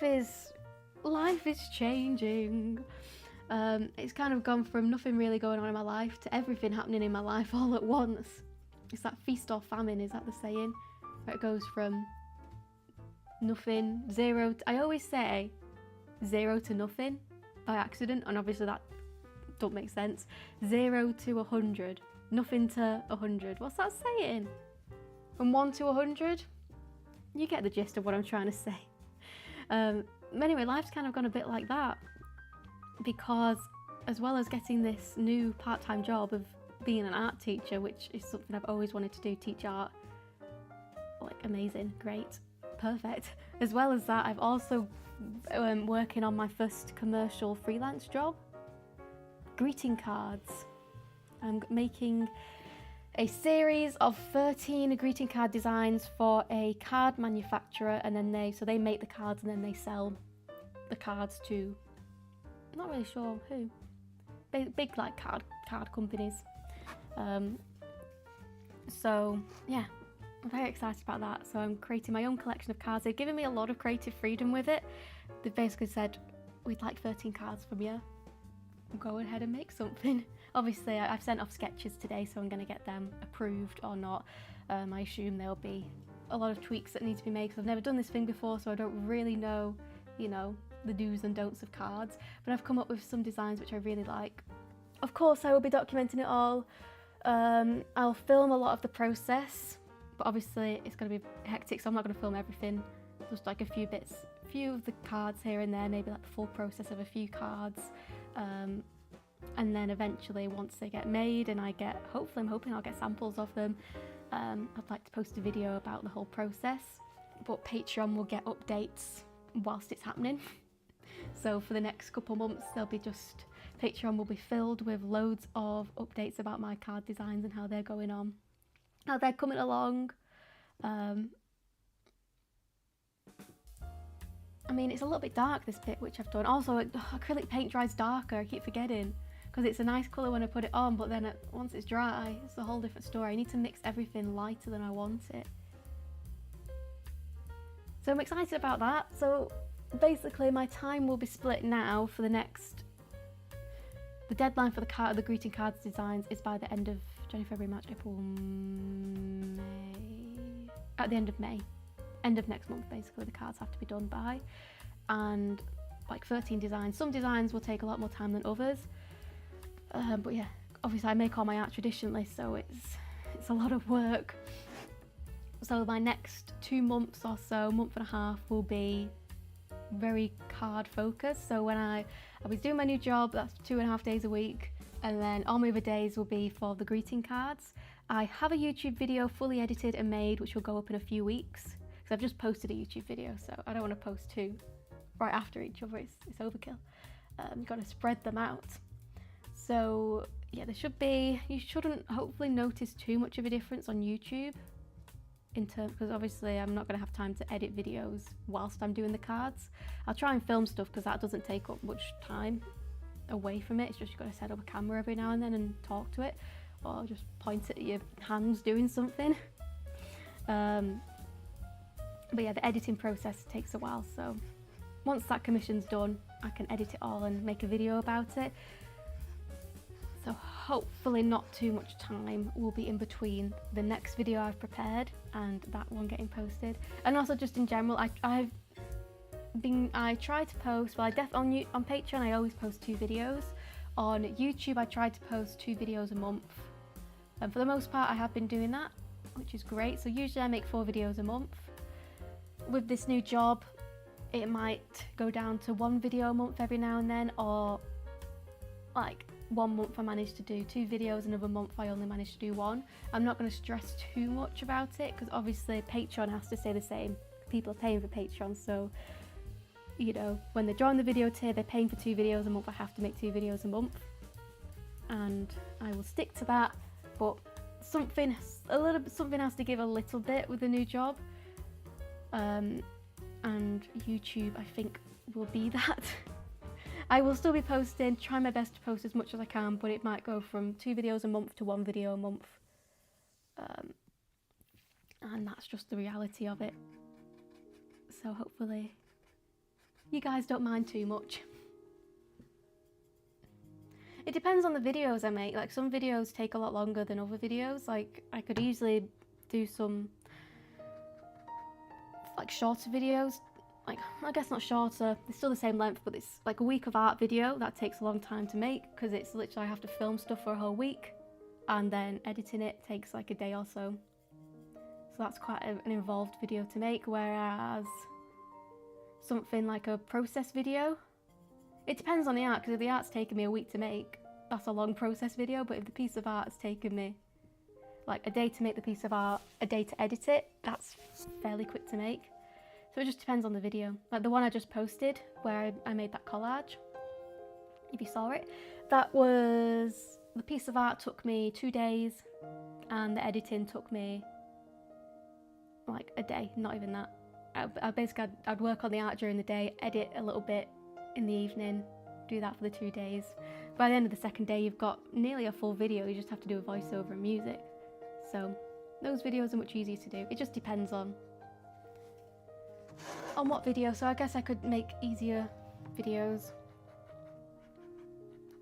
is changing. It's kind of gone from nothing really going on in my life to everything happening in my life all at once. It's that feast or famine, is that the saying? Where it goes from nothing, zero, I always say 0 to nothing by accident, and obviously that don't make sense. 0 to 100, nothing to 100. What's that saying? From 1 to 100? You get the gist of what I'm trying to say. Anyway, life's kind of gone a bit like that, because as well as getting this new part-time job of being an art teacher, which is something I've always wanted to do, teach art, like amazing, great, perfect. As well as that, I've also working on my first commercial freelance job, greeting cards. I'm making a series of 13 greeting card designs for a card manufacturer, and then they make the cards and then they sell the cards to, I'm not really sure who, big like card companies. So yeah, I'm very excited about that. So I'm creating my own collection of cards. They've given me a lot of creative freedom with it. They've basically said, we'd like 13 cards from you. Go ahead and make something. Obviously, I've sent off sketches today, so I'm going to get them approved or not. I assume there'll be a lot of tweaks that need to be made, because I've never done this thing before, so I don't really know, you know, the do's and don'ts of cards. But I've come up with some designs which I really like. Of course, I will be documenting it all. I'll film a lot of the process, but obviously it's going to be hectic, so I'm not going to film everything. Just like a few bits, a few of the cards here and there, maybe like the full process of a few cards. And then eventually, once they get made and I get, hopefully I'm hoping I'll get samples of them, I'd like to post a video about the whole process. But Patreon will get updates whilst it's happening. So for the next couple months, Patreon will be filled with loads of updates about my card designs and how they're going on, how they're coming along. I mean, it's a little bit dark, this bit, which I've done. Also, acrylic paint dries darker, I keep forgetting, because it's a nice colour when I put it on, but then once it's dry, it's a whole different story. I need to mix everything lighter than I want it. So I'm excited about that. So basically, my time will be split now for the deadline for the greeting cards designs is by the end of January, February, March, April, May. At the end of May. End of next month, basically, the cards have to be done by. And like 13 designs. Some designs will take a lot more time than others. But yeah, obviously I make all my art traditionally, so it's a lot of work. So my next 2 months or so, month and a half, will be very card focused. So when I was doing my new job, that's 2.5 days a week, and then all my other days will be for the greeting cards. I have a YouTube video fully edited and made, which will go up in a few weeks, because I've just posted a YouTube video, so I don't want to post 2 right after each other. It's overkill. You've got to spread them out. So yeah, you shouldn't hopefully notice too much of a difference on YouTube, because obviously I'm not going to have time to edit videos whilst I'm doing the cards. I'll try and film stuff, because that doesn't take up much time away from it. It's just you've got to set up a camera every now and then and talk to it, or just point it at your hands doing something. But yeah, the editing process takes a while, so once that commission's done, I can edit it all and make a video about it. So hopefully not too much time will be in between the next video I've prepared and that one getting posted. And also just in general, I try to post, well, on Patreon I always post 2 videos. On YouTube I try to post 2 videos a month, and for the most part I have been doing that, which is great. So usually I make 4 videos a month. With this new job it might go down to 1 video a month every now and then, or like 1 month I manage to do 2 videos, another month I only manage to do 1. I'm not going to stress too much about it because obviously Patreon has to stay the same. People are paying for Patreon, so you know, when they join the video tier they're paying for 2 videos a month. I have to make 2 videos a month and I will stick to that, but something has to give a little bit with the new job, and YouTube I think will be that. I will still be posting, try my best to post as much as I can, but it might go from 2 videos a month to 1 video a month, and that's just the reality of it. So hopefully you guys don't mind too much. It depends on the videos I make. Like some videos take a lot longer than other videos. Like I could easily do some like shorter videos. Like, I guess not shorter, it's still the same length, but it's like a week of art video. That takes a long time to make because it's literally I have to film stuff for a whole week and then editing it takes like a day or so. So that's quite an involved video to make, whereas something like a process video, it depends on the art, because if the art's taken me a week to make, that's a long process video, but if the piece of art has taken me like a day to make the piece of art, a day to edit it, that's fairly quick to make. So it just depends on the video. Like the one I just posted where I made that collage, if you saw it, that was, the piece of art took me 2 days and the editing took me like a day, not even that. I'd work on the art during the day, edit a little bit in the evening, do that for the 2 days. By the end of the second day you've got nearly a full video, you just have to do a voiceover and music. So those videos are much easier to do. It just depends on what video. So I guess I could make easier videos.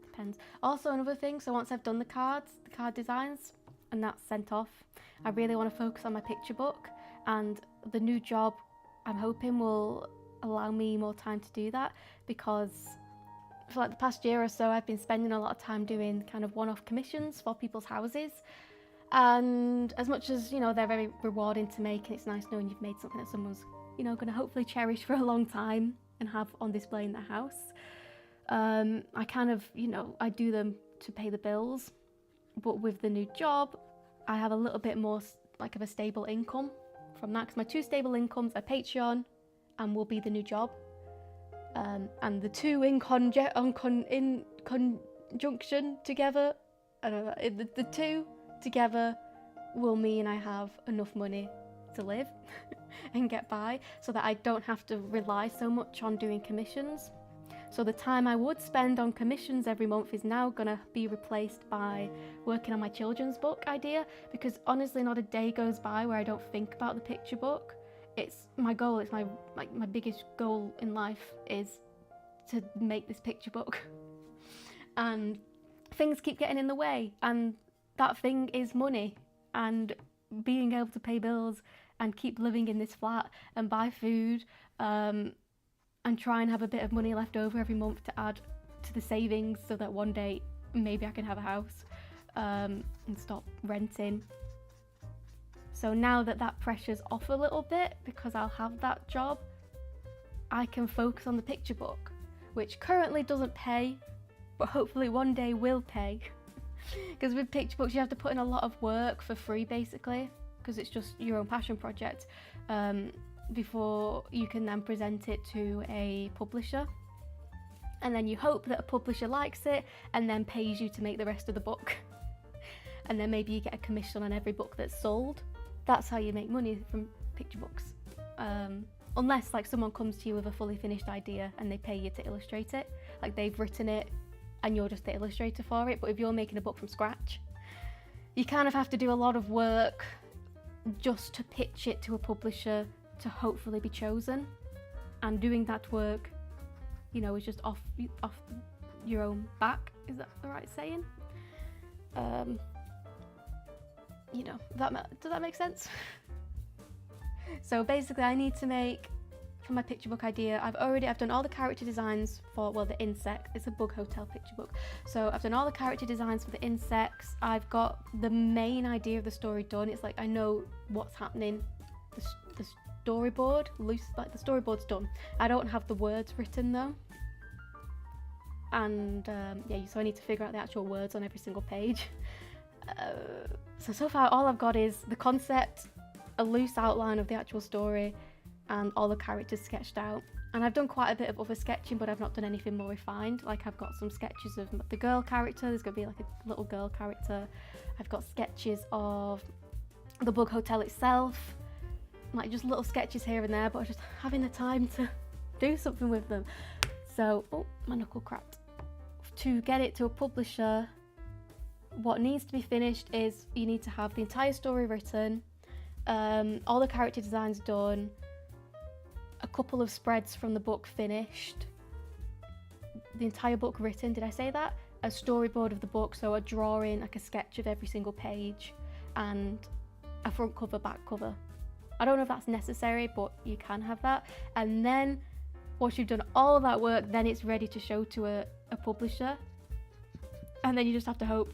Depends. Also another thing, so once I've done the card designs and that's sent off, I really want to focus on my picture book, and the new job I'm hoping will allow me more time to do that, because for like the past year or so I've been spending a lot of time doing kind of one-off commissions for people's houses, and as much as, you know, they're very rewarding to make and it's nice knowing you've made something that someone's, you know, going to hopefully cherish for a long time and have on display in their house, I kind of, you know, I do them to pay the bills, but with the new job I have a little bit more like of a stable income from that, because my 2 stable incomes are Patreon and will be the new job, and the 2 in conjunction together, I don't know, the 2 together will mean I have enough money to live and get by, so that I don't have to rely so much on doing commissions. So the time I would spend on commissions every month is now gonna be replaced by working on my children's book idea, because honestly not a day goes by where I don't think about the picture book. It's my goal, it's my biggest goal in life is to make this picture book. And things keep getting in the way, and that thing is money and being able to pay bills and keep living in this flat and buy food, and try and have a bit of money left over every month to add to the savings so that one day maybe I can have a house, and stop renting. So now that that pressure's off a little bit because I'll have that job, I can focus on the picture book, which currently doesn't pay, but hopefully one day will pay. Because with picture books you have to put in a lot of work for free basically, because it's just your own passion project, before you can then present it to a publisher, and then you hope that a publisher likes it and then pays you to make the rest of the book, and then maybe you get a commission on every book that's sold. That's how you make money from picture books, unless like someone comes to you with a fully finished idea and they pay you to illustrate it, like they've written it and you're just the illustrator for it. But if you're making a book from scratch, you kind of have to do a lot of work just to pitch it to a publisher to hopefully be chosen, and doing that work, you know, is just off your own back. Is that the right saying? You know, does that make sense? So basically I need to make, for my picture book idea, I've done all the character designs for, well, the insect, it's a bug hotel picture book. So I've done all the character designs for the insects. I've got the main idea of the story done. It's like I know what's happening. The storyboard, like the storyboard's done. I don't have the words written though. And yeah, so I need to figure out the actual words on every single page. So far all I've got is the concept, a loose outline of the actual story, and all the characters sketched out. And I've done quite a bit of other sketching, but I've not done anything more refined. Like I've got some sketches of the girl character, there's going to be like a little girl character. I've got sketches of the bug hotel itself, like just little sketches here and there, but I'm just having the time to do something with them. So, oh, my knuckle cracked. To get it to a publisher, what needs to be finished is you need to have the entire story written, all the character designs done, a couple of spreads from the book finished, the entire book written, did I say that? A storyboard of the book, so a drawing, like a sketch of every single page, and a front cover, back cover. I don't know if that's necessary, but you can have that. And then once you've done all of that work, then it's ready to show to a publisher. And then you just have to hope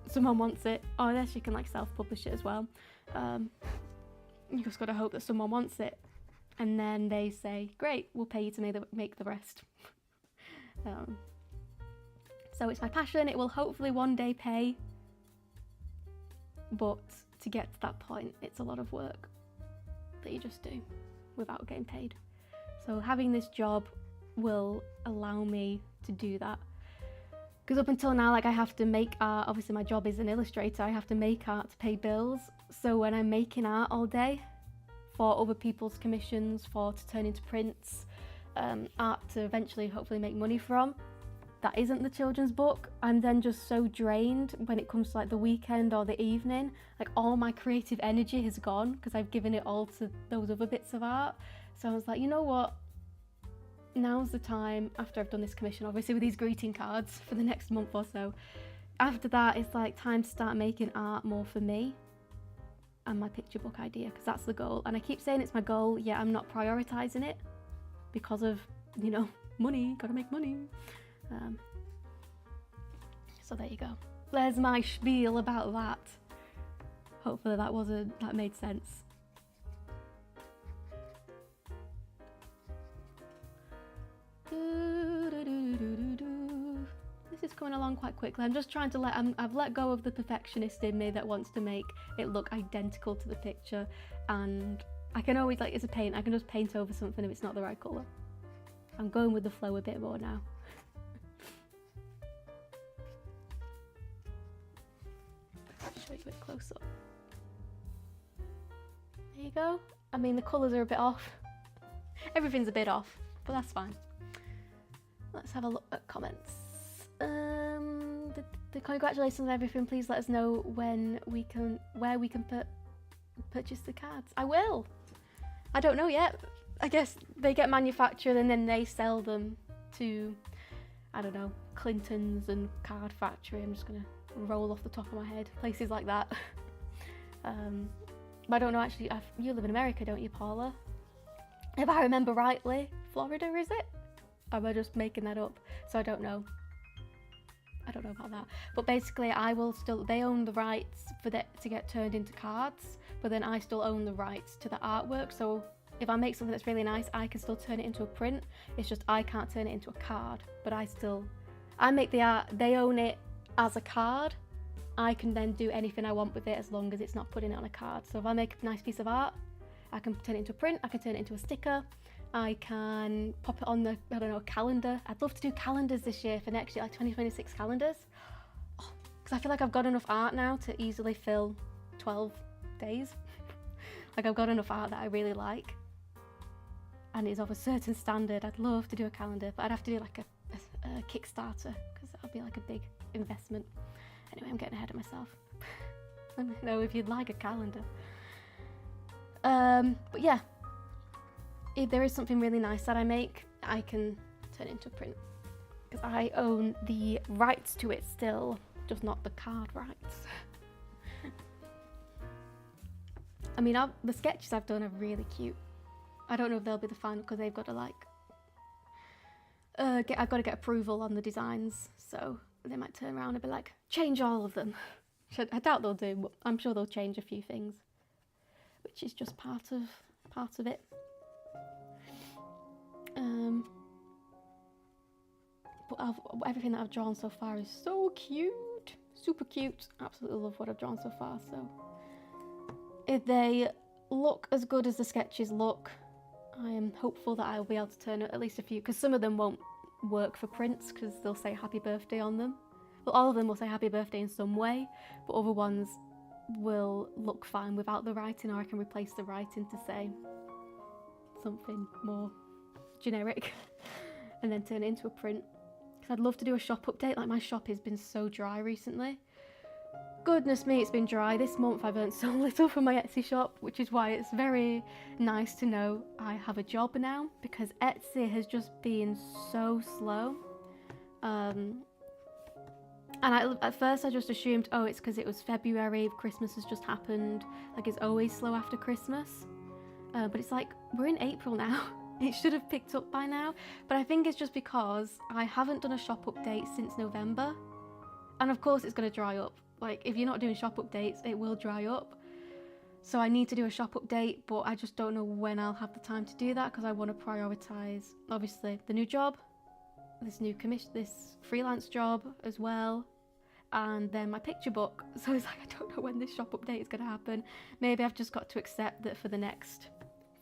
someone wants it. Oh, I guess you can like self-publish it as well. You just got to hope that someone wants it. And then they say, great, we'll pay you to make the rest. So it's my passion. It will hopefully one day pay. But to get to that point, it's a lot of work that you just do without getting paid. So having this job will allow me to do that. Because up until now, like I have to make art. Obviously my job is an illustrator. I have to make art to pay bills. So when I'm making art all day for other people's commissions, to turn into prints, art to eventually hopefully make money from, that isn't the children's book, I'm then just so drained when it comes to like the weekend or the evening. Like all my creative energy has gone because I've given it all to those other bits of art. So I was like, you know what? Now's the time, after I've done this commission, obviously with these greeting cards for the next month or so. After that, it's like time to start making art more for me and my picture book idea, because that's the goal. And I keep saying it's my goal, yet I'm not prioritizing it because of, you know, money, gotta make money. So there you go. There's my spiel about that. Hopefully that made sense. This is coming along quite quickly. I'm just trying to I've let go of the perfectionist in me that wants to make it look identical to the picture, and I can always, like, it's a paint, I can just paint over something if it's not the right colour. I'm going with the flow a bit more now. Show you a bit close up. There you go. I mean, the colours are a bit off. Everything's a bit off, but that's fine. Let's have a look at comments. The congratulations on everything. Please let us know where we can purchase the cards. I will. I don't know yet. I guess they get manufactured and then they sell them to, I don't know, Clinton's and Card Factory. I'm just gonna roll off the top of my head. Places like that. But I don't know actually. You live in America, don't you, Paula? If I remember rightly, Florida, is it? Or am I just making that up? So I don't know. I don't know about that. But basically, they own the rights to get turned into cards, but then I still own the rights to the artwork. So if I make something that's really nice, I can still turn it into a print. It's just I can't turn it into a card, but I make the art, they own it as a card. I can then do anything I want with it as long as it's not putting it on a card. So if I make a nice piece of art, I can turn it into a print, I can turn it into a sticker, I can pop it on the, I don't know, calendar. I'd love to do calendars this year for next year, like 2026 calendars. Because I feel like I've got enough art now to easily fill 12 days. Like I've got enough art that I really like. And it's of a certain standard. I'd love to do a calendar, but I'd have to do like a Kickstarter, because that would be like a big investment. Anyway, I'm getting ahead of myself. Let me know if you'd like a calendar. But yeah, if there is something really nice that I make, I can turn it into a print, because I own the rights to it still. just not the card rights. I mean, the sketches I've done are really cute. I don't know if they'll be the final because they've got to like, I've got to get approval on the designs, so they might turn around and be like, change all of them. Which I doubt they'll do, but I'm sure they'll change a few things, which is just part of it. But everything that I've drawn so far is so cute, super cute. Absolutely love what I've drawn so far. So if they look as good as the sketches look, I am hopeful that I'll be able to turn out at least a few, because some of them won't work for prints because they'll say happy birthday on them. Well, all of them will say happy birthday in some way, but other ones will look fine without the writing, or I can replace the writing to say something more generic and then turn it into a print. Because I'd love to do a shop update. Like, my shop has been so dry recently. Goodness me, it's been dry. This month I've earned so little from my Etsy shop, which is why it's very nice to know I have a job now, because Etsy has just been so slow. And at first I just assumed, oh, it's because it was February, Christmas has just happened, like it's always slow after Christmas. But it's like, we're in April now. It should have picked up by now. But I think it's just because I haven't done a shop update since November. And of course it's going to dry up. Like, if you're not doing shop updates, it will dry up. So I need to do a shop update, but I just don't know when I'll have the time to do that, because I want to prioritise, obviously, the new job, this freelance job as well, and then my picture book. So it's like, I don't know when this shop update is going to happen. Maybe I've just got to accept that for the next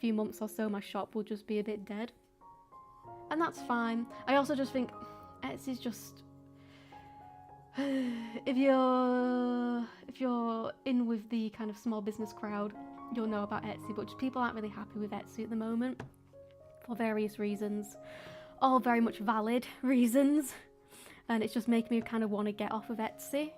few months or so my shop will just be a bit dead, and that's fine. I also just think Etsy's just if you're in with the kind of small business crowd, you'll know about Etsy, but just people aren't really happy with Etsy at the moment for various reasons, all very much valid reasons, and it's just making me kind of want to get off of Etsy.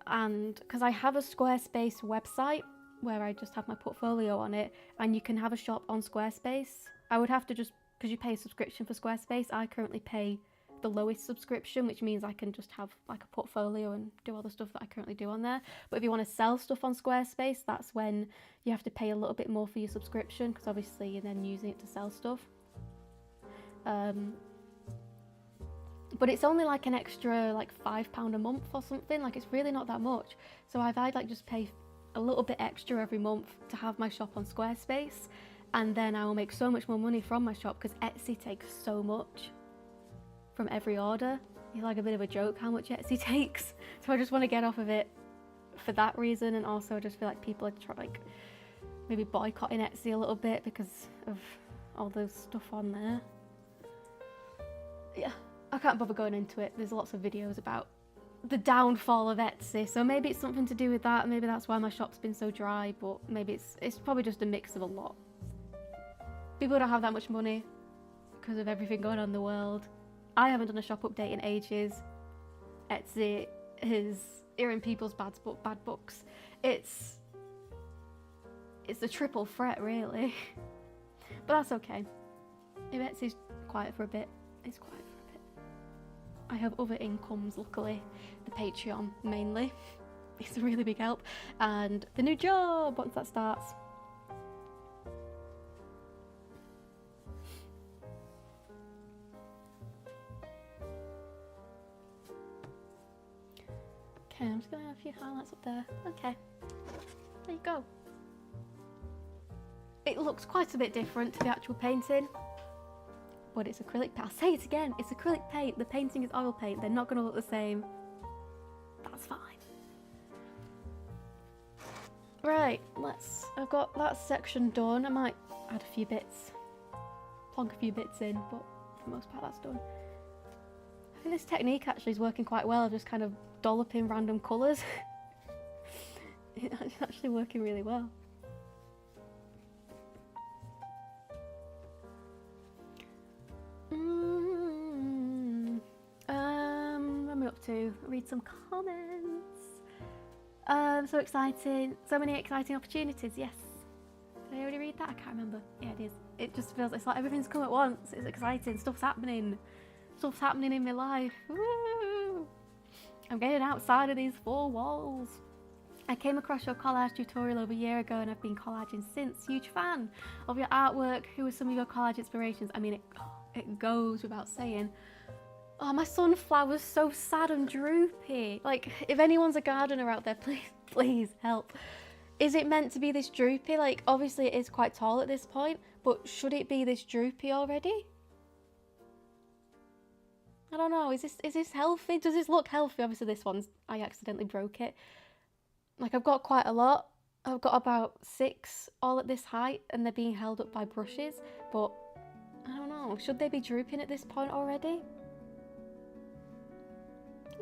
And because I have a Squarespace website where I just have my portfolio on it, and you can have a shop on Squarespace. I would have to just, because you pay a subscription for Squarespace, I currently pay the lowest subscription, which means I can just have like a portfolio and do all the stuff that I currently do on there. But if you want to sell stuff on Squarespace, that's when you have to pay a little bit more for your subscription, because obviously you're then using it to sell stuff. But it's only like an extra like £5 a month or something. Like, it's really not that much. So I'd like just pay a little bit extra every month to have my shop on Squarespace, and then I will make so much more money from my shop, because Etsy takes so much from every order. It's like a bit of a joke how much Etsy takes. So I just want to get off of it for that reason, and also I just feel like people are like maybe boycotting Etsy a little bit because of all those stuff on there. Yeah, I can't bother going into it. There's lots of videos about the downfall of Etsy, so maybe it's something to do with that. Maybe that's why my shop's been so dry, but maybe it's probably just a mix of a lot. People don't have that much money because of everything going on in the world. I haven't done a shop update in ages. Etsy is hearing people's bad books. It's a triple threat, really. But that's okay. If Etsy's quiet for a bit, it's quiet for a bit. I have other incomes, luckily. The Patreon, mainly. It's a really big help. And the new job, once that starts. Okay, I'm just going to have a few highlights up there. Okay, there you go. It looks quite a bit different to the actual painting, but it's acrylic paint. I'll say it again, it's acrylic paint. The painting is oil paint. They're not going to look the same. That's fine. Right, I've got that section done. I might add a few bits, plonk a few bits in, but for the most part that's done. I think this technique actually is working quite well, just kind of dolloping random colours. It's actually working really well. What am I up to? Read some comments. So exciting. So many exciting opportunities, yes. Did I already read that? I can't remember. Yeah, it is. It just feels, it's like everything's come at once. It's exciting. Stuff's happening. Stuff's happening in my life. Woo! I'm getting outside of these four walls. I came across your collage tutorial over a year ago and I've been collaging since. Huge fan of your artwork. Who are some of your collage inspirations? I mean, it goes without saying. Oh, my sunflower's so sad and droopy. Like, if anyone's a gardener out there, please help. Is it meant to be this droopy? Like, obviously it is quite tall at this point, but should it be this droopy already? I don't know. Is this healthy? Does this look healthy? Obviously this one's, I accidentally broke it. Like, I've got quite a lot. I've got about 6 all at this height and they're being held up by brushes, but I don't know. Should they be drooping at this point already?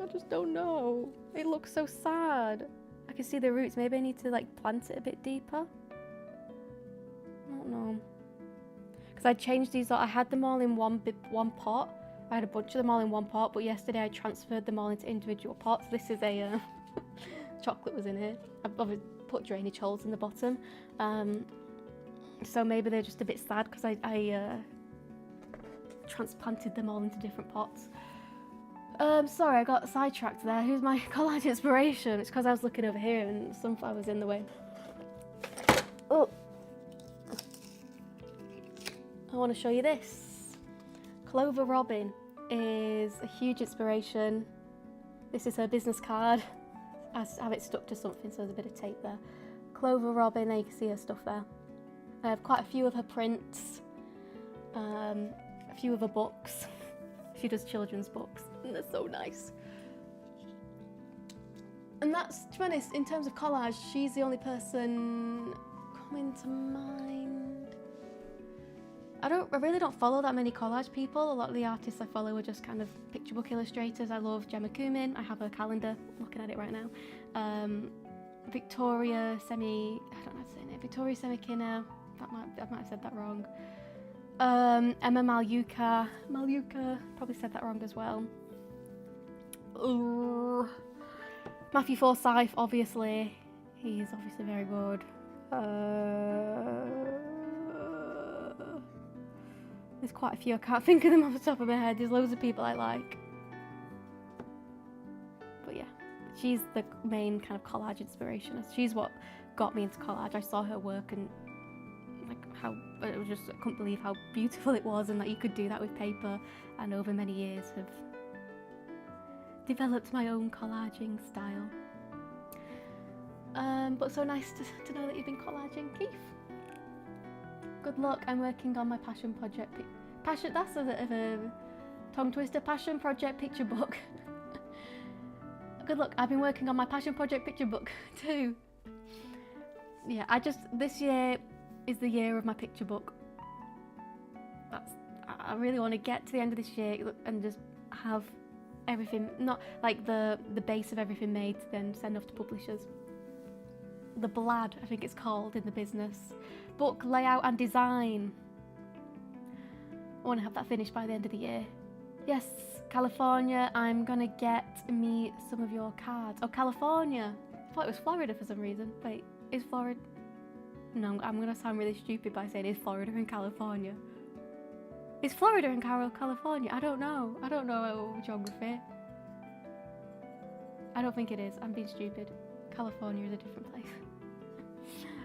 I just don't know. It looks so sad. I can see the roots. Maybe I need to like plant it a bit deeper. I don't know. Because I changed these. I had them all in one pot. I had a bunch of them all in one pot, but yesterday I transferred them all into individual pots. This is a chocolate was in here. I've put drainage holes in the bottom. So maybe they're just a bit sad because I transplanted them all into different pots. Sorry, I got sidetracked there. Who's my collage inspiration? It's because I was looking over here and the sunflower's in the way. Oh, I want to show you this. Clover Robin is a huge inspiration. This is her business card. I have it stuck to something, so there's a bit of tape there. Clover Robin, there you can see her stuff there. I have quite a few of her prints, a few of her books. She does children's books, and they're so nice. And that's, to be honest, in terms of collage, she's the only person coming to mind. I really don't follow that many collage people. A lot of the artists I follow are just kind of picture book illustrators. I love Gemma Cumin. I have her calendar, I'm looking at it right now. Victoria Semi, I don't know how to say it. Victoria Semikinner. I might have said that wrong. Emma Malyuka, probably said that wrong as well. Matthew Forsyth, obviously, he's obviously very good. There's quite a few, I can't think of them off the top of my head. There's loads of people I like. But yeah, she's the main kind of collage inspirationist. She's what got me into collage. I saw her work and it was just, I couldn't believe how beautiful it was and that you could do that with paper, and over many years have developed my own collaging style. But so nice to know that you've been collaging, Keith. Good luck, I'm working on my passion project. That's a bit of a tongue twister. Passion project picture book. Good luck, I've been working on my passion project picture book too. Yeah, this year is the year of my picture book. I really want to get to the end of this year and just have everything, not like the base of everything made to then send off to publishers. The Blad, I think it's called in the business. Book layout and design. I want to have that finished by the end of the year. Yes, California, I'm gonna get me some of your cards. Oh, California. I thought it was Florida for some reason. Wait, is Florida? No, I'm going to sound really stupid by saying, is Florida in California? Is Florida in California? I don't know. I don't know geography. I don't think it is. I'm being stupid. California is a different place.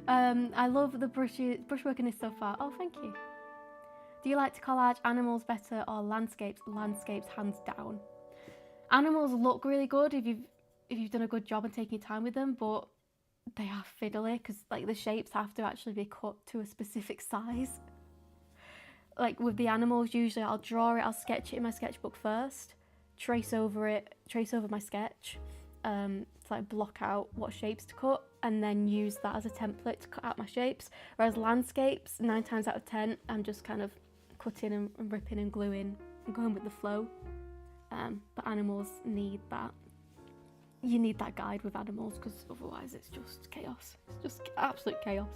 I love the brushwork in this so far. Oh, thank you. Do you like to collage animals better or landscapes? Landscapes, hands down. Animals look really good if you've done a good job and taking your time with them, but they are fiddly because like the shapes have to actually be cut to a specific size. Like with the animals, usually I'll draw it, I'll sketch it in my sketchbook first, trace over my sketch, to like block out what shapes to cut, and then use that as a template to cut out my shapes. Whereas landscapes, 9 times out of 10, I'm just kind of cutting and ripping and gluing and going with the flow. But animals need that. You need that guide with animals because otherwise it's just chaos. It's just absolute chaos.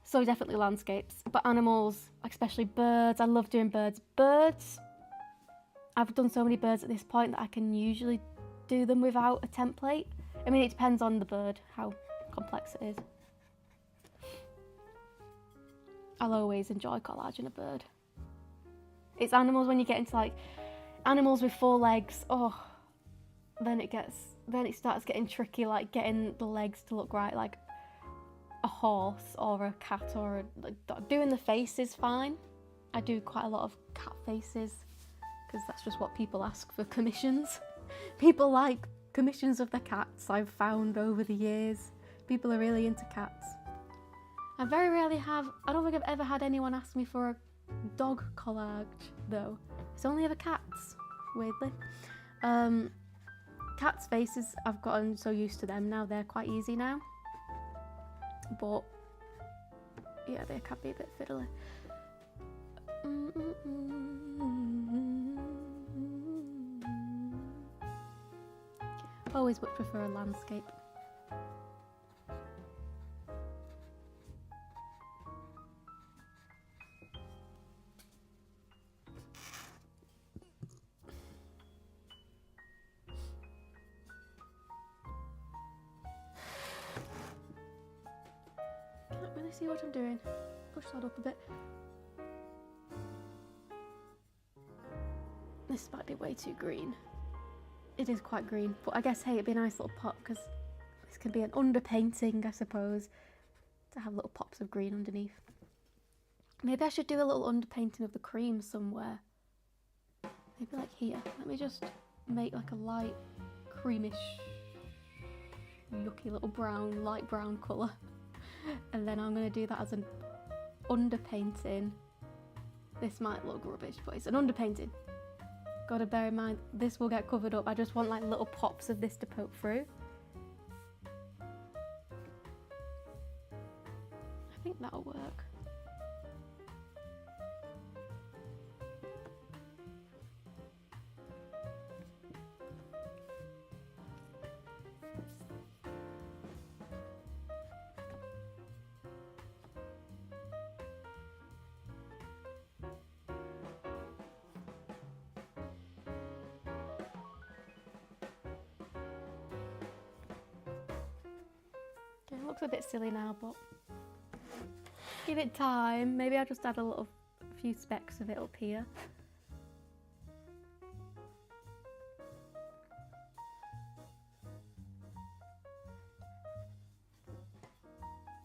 So definitely landscapes, but animals, especially birds. I love doing birds. Birds, I've done so many birds at this point that I can usually do them without a template. I mean, it depends on the bird, how complex it is. I'll always enjoy collaging a bird. It's animals when you get into like animals with 4 legs. Oh, then it starts getting tricky, like getting the legs to look right, like a horse or a cat, or doing the face is fine. I do quite a lot of cat faces because that's just what people ask for commissions. People like commissions of the cats, I've found over the years. People are really into cats. I very rarely I don't think I've ever had anyone ask me for a dog collage though. It's only ever cats, weirdly. Cats' faces, I've gotten so used to them now, they're quite easy now. But yeah, they can be a bit fiddly. Always would prefer a landscape. Can't really see what I'm doing. Push that up a bit. This might be way too green. It is quite green, but I guess, hey, it'd be a nice little pop because this could be an underpainting, I suppose, to have little pops of green underneath. Maybe I should do a little underpainting of the cream somewhere. Maybe like here. Let me just make like a light creamish, yucky little brown, light brown colour. And then I'm going to do that as an underpainting. This might look rubbish, but it's an underpainting. Gotta bear in mind, this will get covered up. I just want like little pops of this to poke through. I think that'll work. It looks a bit silly now, but give it time. Maybe I'll just add a few specks of it up here.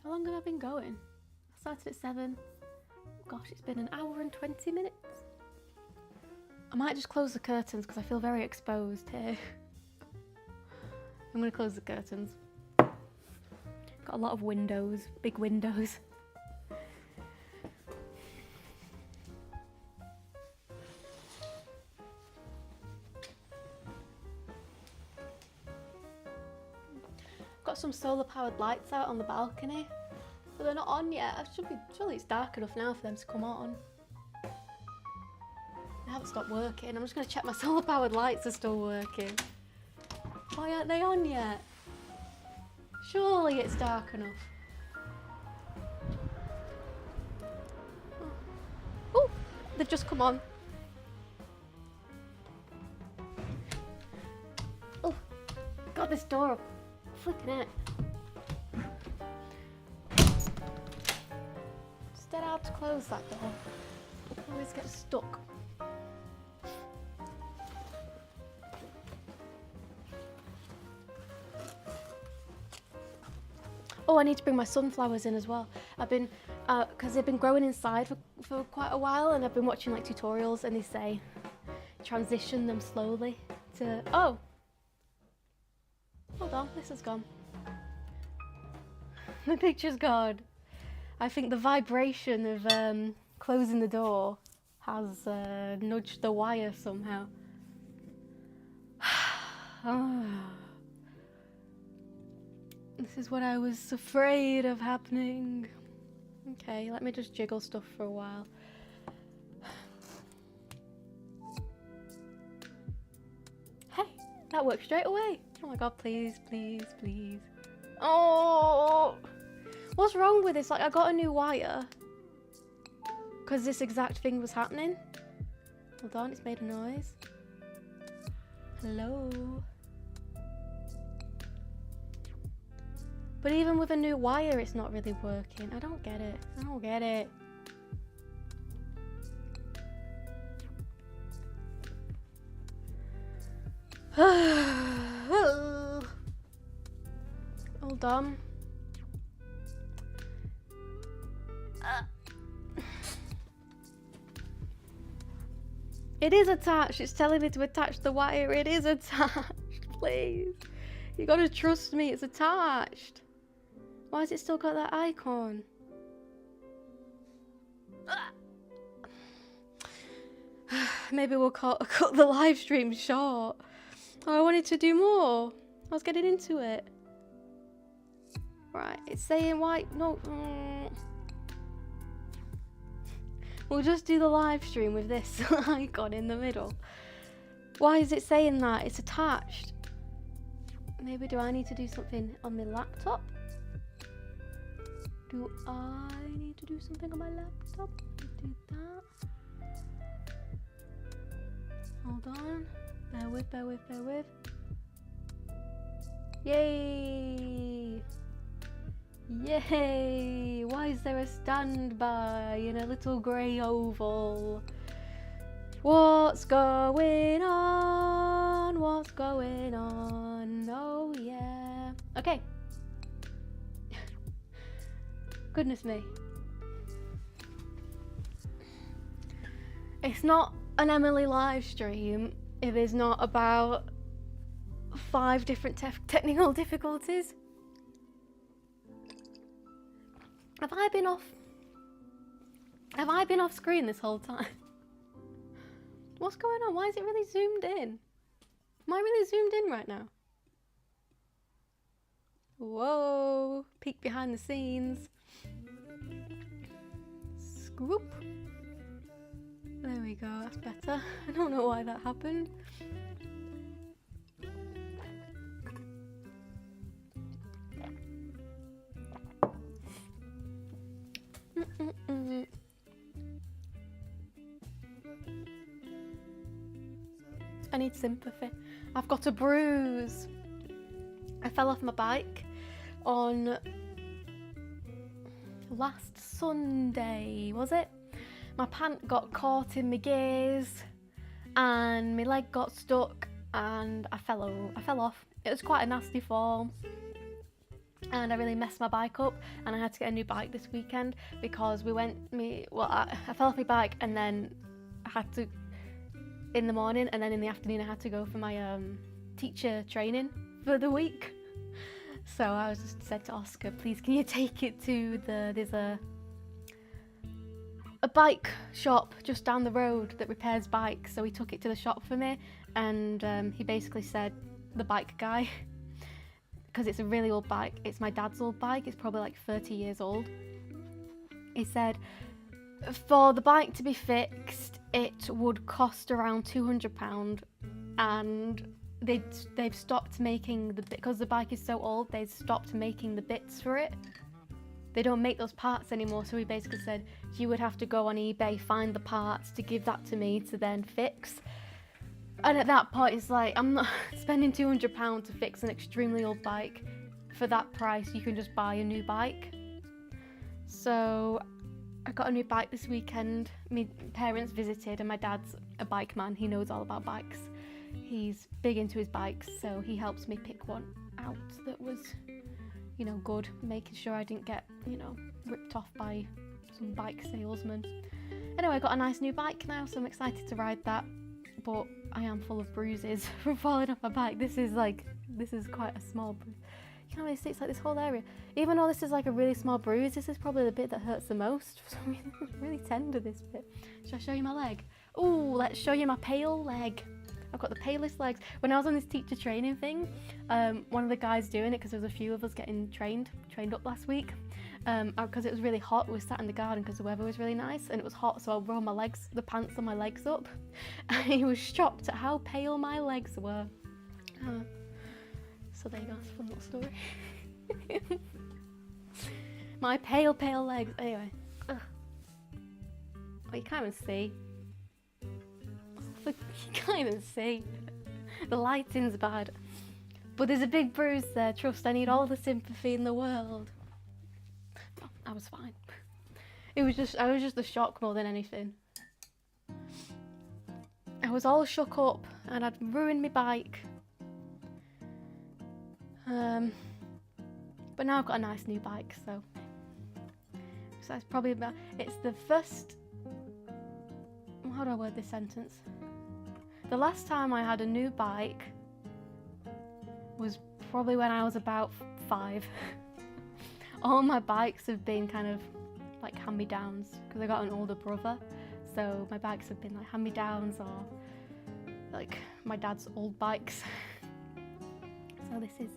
How long have I been going? I started at 7. Gosh, it's been an hour and 20 minutes. I might just close the curtains because I feel very exposed here. I'm going to close the curtains. Got a lot of windows, big windows. Got some solar powered lights out on the balcony, but they're not on yet. Surely it's dark enough now for them to come on. They haven't stopped working. I'm just going to check my solar powered lights are still working. Why aren't they on yet? Surely it's dark enough. Oh, they've just come on. Oh, got this door up. Flipping it. Instead I have to close that door. I always get stuck. Oh, I need to bring my sunflowers in as well. I've been, because they've been growing inside for quite a while, and I've been watching like tutorials, and they say transition them slowly to, oh, hold on, this is gone. The picture's gone. I think the vibration of closing the door has nudged the wire somehow. Oh. This is what I was afraid of happening. Okay, let me just jiggle stuff for a while. Hey, that worked straight away. Oh my god, please, please, please. Oh, what's wrong with this? Like, I got a new wire because this exact thing was happening. Hold on, it's made a noise. Hello. But even with a new wire, it's not really working. I don't get it. I don't get it. Hold on. It is attached. It's telling me to attach the wire. It is attached. Please. You gotta trust me. It's attached. Why has it still got that icon? Maybe we'll cut the live stream short. Oh, I wanted to do more. I was getting into it. Right, it's saying white. No. We'll just do the live stream with this icon in the middle. Why is it saying that? It's attached. Maybe do I need to do something on my laptop? Do I need to do something on my laptop? Do that. Hold on. Bear with, bear with, bear with. Yay! Yay! Why is there a standby in a little grey oval? What's going on? What's going on? Oh yeah. Okay. Goodness me. It's not an Emily live stream if it's not about 5 different technical difficulties. Have I been off screen this whole time? What's going on? Why is it really zoomed in? Am I really zoomed in right now? Whoa, peek behind the scenes. Scoop. There we go, that's better. I don't know why that happened. I need sympathy. I've got a bruise. I fell off my bike on last Sunday, was it? My pant got caught in my gears and my leg got stuck and I fell off. It was quite a nasty fall and I really messed my bike up and I had to get a new bike this weekend because I fell off my bike and then I had to in the morning and then in the afternoon I had to go for my teacher training for the week. So I was just said to Oscar, please can you take it to there's a bike shop just down the road that repairs bikes. So he took it to the shop for me and he basically said, the bike guy, because it's a really old bike, it's my dad's old bike, it's probably like 30 years old. He said, for the bike to be fixed, it would cost around £200 and they've stopped making because the bike is so old, they've stopped making the bits for it. They don't make those parts anymore, so he basically said you would have to go on eBay, find the parts to give that to me to then fix. And at that point it's like, I'm not spending £200 to fix an extremely old bike. For that price you can just buy a new bike. So I got a new bike this weekend. My parents visited and my dad's a bike man, he knows all about bikes. He's big into his bikes, so he helps me pick one out that was, good, making sure I didn't get, ripped off by some bike salesman. Anyway, I got a nice new bike now, so I'm excited to ride that, but I am full of bruises from falling off my bike. This is quite a small bruise. You can really see it's like this whole area. Even though this is like a really small bruise, this is probably the bit that hurts the most. For some reason, it's really tender, this bit. Should I show you my leg? Ooh, let's show you my pale leg. I've got the palest legs. When I was on this teacher training thing, one of the guys doing it, because there was a few of us getting trained up last week, because it was really hot, we sat in the garden because the weather was really nice and it was hot, so I rolled the pants on my legs up, and he was shocked at how pale my legs were. So there you go, that's a fun little story. My pale legs. Anyway. Ugh. Oh, you can't even see. You can't even see. The lighting's bad. But there's a big bruise there, trust. I need all the sympathy in the world. Oh, I was fine. I was just the shock more than anything. I was all shook up and I'd ruined my bike. But now I've got a nice new bike, so that's probably about, it's the first, how do I word this sentence? The last time I had a new bike was probably when I was about 5. All my bikes have been kind of like hand-me-downs because I got an older brother, so my bikes have been like hand-me-downs or like my dad's old bikes. So this is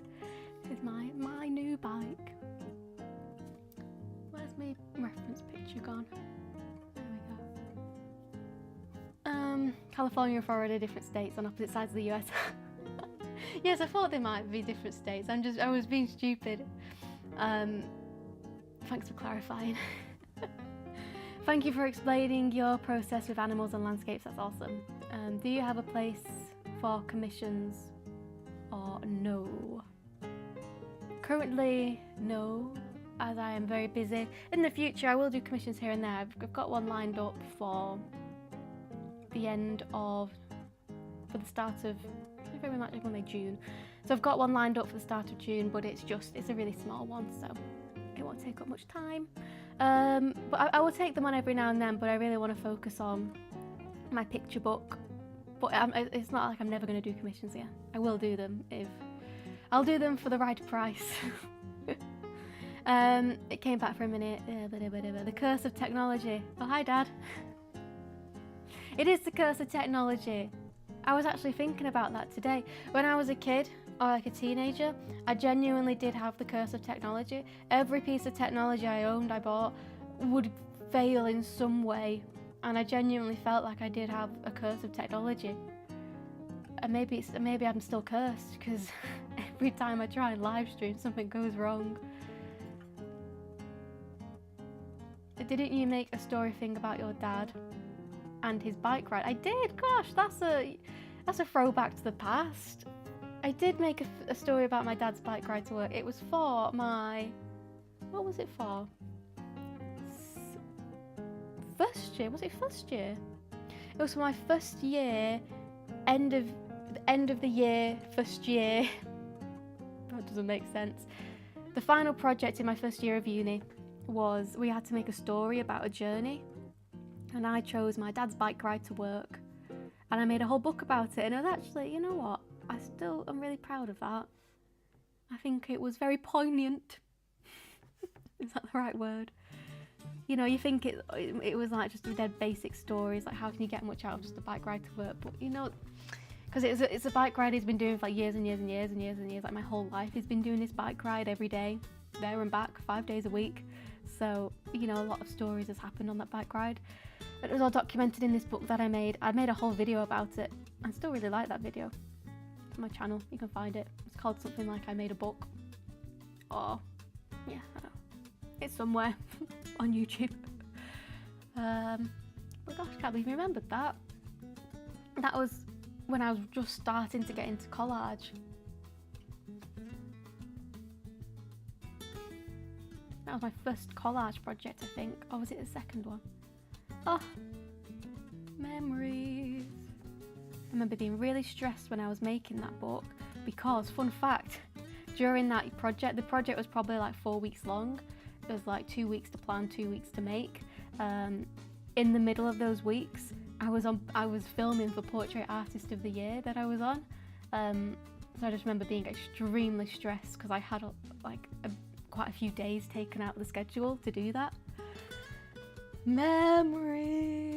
my new bike. Where's my reference picture gone? There we go. California and Florida, different states on opposite sides of the US. Yes, I thought they might be different states. I was being stupid. Thanks for clarifying. Thank you for explaining your process with animals and landscapes. That's awesome. Do you have a place for commissions or no? Currently, no, as I am very busy. In the future, I will do commissions here and there. I've got one lined up for the start of February, March, April, May, June. So I've got one lined up for the start of June, but it's a really small one, so it won't take up much time. But I will take them on every now and then, but I really want to focus on my picture book. But it's not like I'm never going to do commissions here. I will do them if I'll do them for the right price. It came back for a minute. The curse of technology. Oh, hi, Dad. It is the curse of technology. I was actually thinking about that today. When I was a kid, or like a teenager, I genuinely did have the curse of technology. Every piece of technology I bought, would fail in some way. And I genuinely felt like I did have a curse of technology. And maybe I'm still cursed, because every time I try and live stream, something goes wrong. Didn't you make a story thing about your dad and his bike ride? I did. Gosh, that's a throwback to the past. I did make a story about my dad's bike ride to work. It was for my, what was it for? First year? Was it first year? It was for my first year, end of the year, first year. That doesn't make sense. The final project in my first year of uni was we had to make a story about a journey, and I chose my dad's bike ride to work, and I made a whole book about it. And it was actually, you know what? I'm really proud of that. I think it was very poignant. Is that the right word? You know, you think it was like just a dead basic story. It's like, how can you get much out of just a bike ride to work? But you know, because it's a bike ride he's been doing for like years and years and years and years and years. Like my whole life he's been doing this bike ride every day, there and back, 5 days a week. So, you know, a lot of stories has happened on that bike ride. It was all documented in this book that I made. I made a whole video about it. I still really like that video. It's on my channel, you can find it. It's called something like I Made a Book. Or, yeah, I don't know. It's somewhere on YouTube. But gosh, I can't believe you remembered that. That was when I was just starting to get into collage. That was my first collage project, I think. Or was it the second one? Oh, memories. I remember being really stressed when I was making that book because, fun fact, during that project, the project was probably like 4 weeks long. It was like 2 weeks to plan, 2 weeks to make. In the middle of those weeks, I was filming for Portrait Artist of the Year that I was on. So I just remember being extremely stressed because I had quite a few days taken out of the schedule to do that. Memories.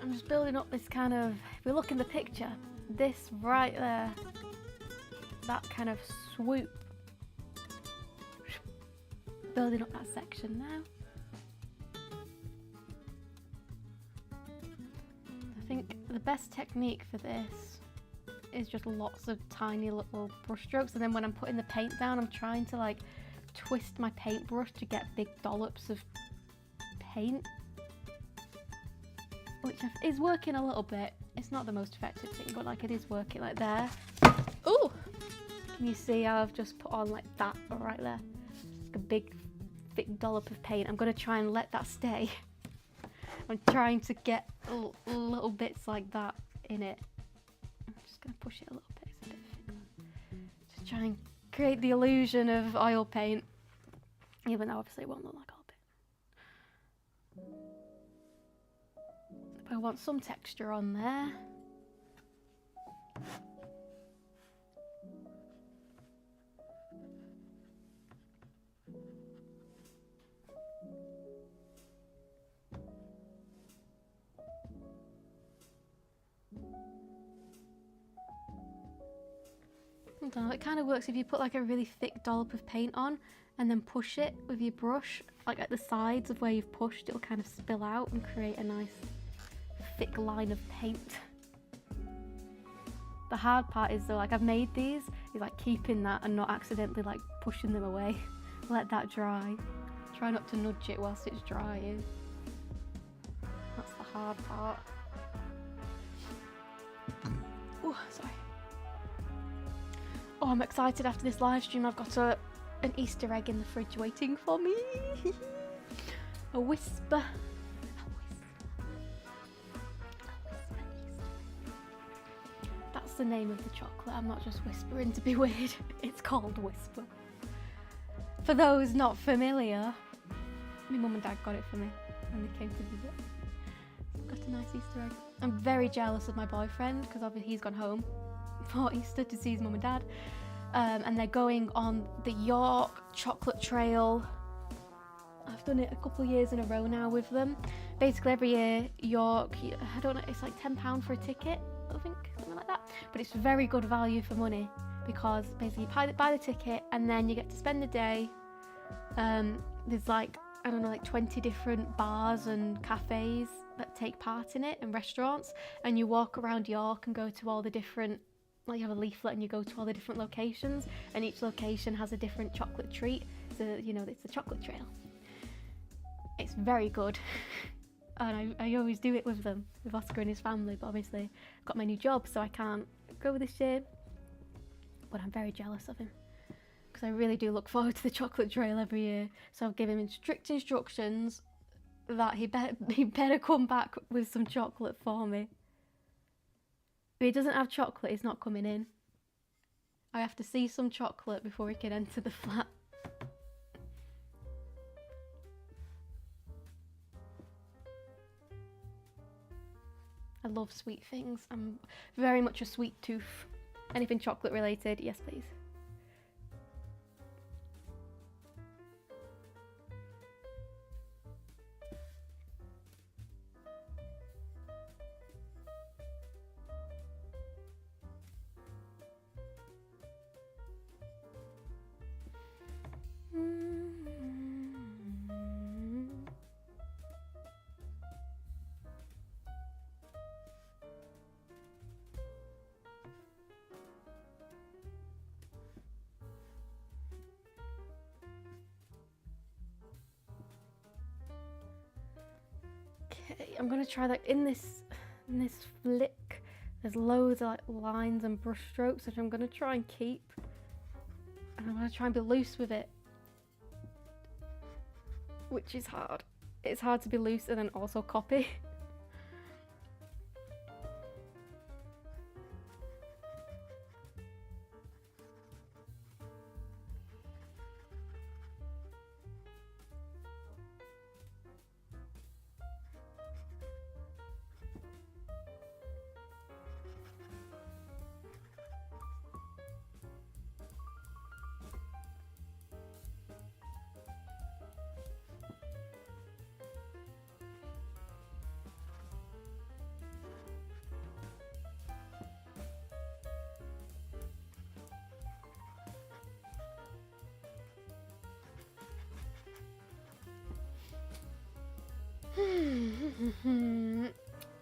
I'm just building up this kind of, if we look in the picture, this right there, that kind of swoop building up that section now. I think the best technique for this is just lots of tiny little brush strokes, and then when I'm putting the paint down, I'm trying to like twist my paintbrush to get big dollops of paint, which is working a little bit. It's not the most effective thing, but like it is working. Like there. Ooh! Can you see how I've just put on like that right there? Like a big thick dollop of paint. I'm going to try and let that stay. I'm trying to get little bits like that in it. I'm just going to push it a little bit. It's a bit thick. Just try and create the illusion of oil paint, even though obviously it won't look like oil paint. But I want some texture on there. I don't know, it kind of works if you put like a really thick dollop of paint on and then push it with your brush, like at the sides of where you've pushed, it'll kind of spill out and create a nice thick line of paint. The hard part is though, like I've made these, is like keeping that and not accidentally like pushing them away. Let that dry. Try not to nudge it whilst it's drying. That's the hard part. Oh, sorry. Oh, I'm excited after this live stream. I've got an Easter egg in the fridge waiting for me. A whisper. That's the name of the chocolate. I'm not just whispering to be weird. It's called Whisper. For those not familiar, my mum and dad got it for me when they came to visit. So I've got a nice Easter egg. I'm very jealous of my boyfriend because obviously he's gone home for Easter to see his mum and dad, and they're going on the York chocolate trail. I've done it a couple of years in a row now with them. Basically every year York, I don't know, it's like £10 for a ticket, I think, something like that, but it's very good value for money because basically you buy the ticket and then you get to spend the day. There's like, I don't know, like 20 different bars and cafes that take part in it, and restaurants, and you walk around York and go to all the different, like you have a leaflet and you go to all the different locations, and each location has a different chocolate treat. So, you know, it's the chocolate trail. It's very good. And I always do it with them, with Oscar and his family, but obviously I've got my new job so I can't go this year. But I'm very jealous of him because I really do look forward to the chocolate trail every year. So I've given him strict instructions that he better come back with some chocolate for me. If he doesn't have chocolate, he's not coming in. I have to see some chocolate before he can enter the flat. I love sweet things. I'm very much a sweet tooth. Anything chocolate related, yes please. I'm gonna try that in this flick. There's loads of like lines and brush strokes which I'm gonna try and keep, and I'm gonna try and be loose with it, which is hard. It's hard to be loose and then also copy.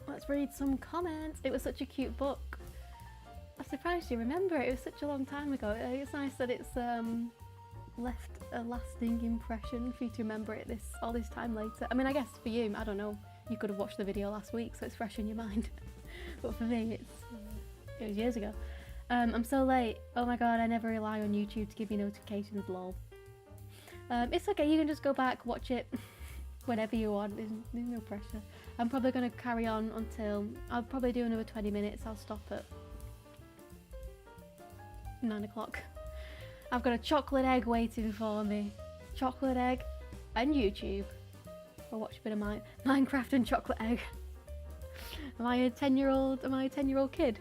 Let's read some comments. It was such a cute book. I'm surprised you remember it. It was such a long time ago. It's nice that it's left a lasting impression for you to remember it all this time later. I mean, I guess for you, I don't know, you could have watched the video last week, so it's fresh in your mind. But for me, it was years ago. I'm so late. Oh my god, I never rely on YouTube to give me notifications, lol. It's okay, you can just go back, watch it whenever you want. There's no pressure. I'm probably going to carry on until, I'll probably do another 20 minutes. I'll stop at 9 o'clock. I've got a chocolate egg waiting for me. Chocolate egg and YouTube. I'll watch a bit of Minecraft and chocolate egg. Am I a 10-year-old kid?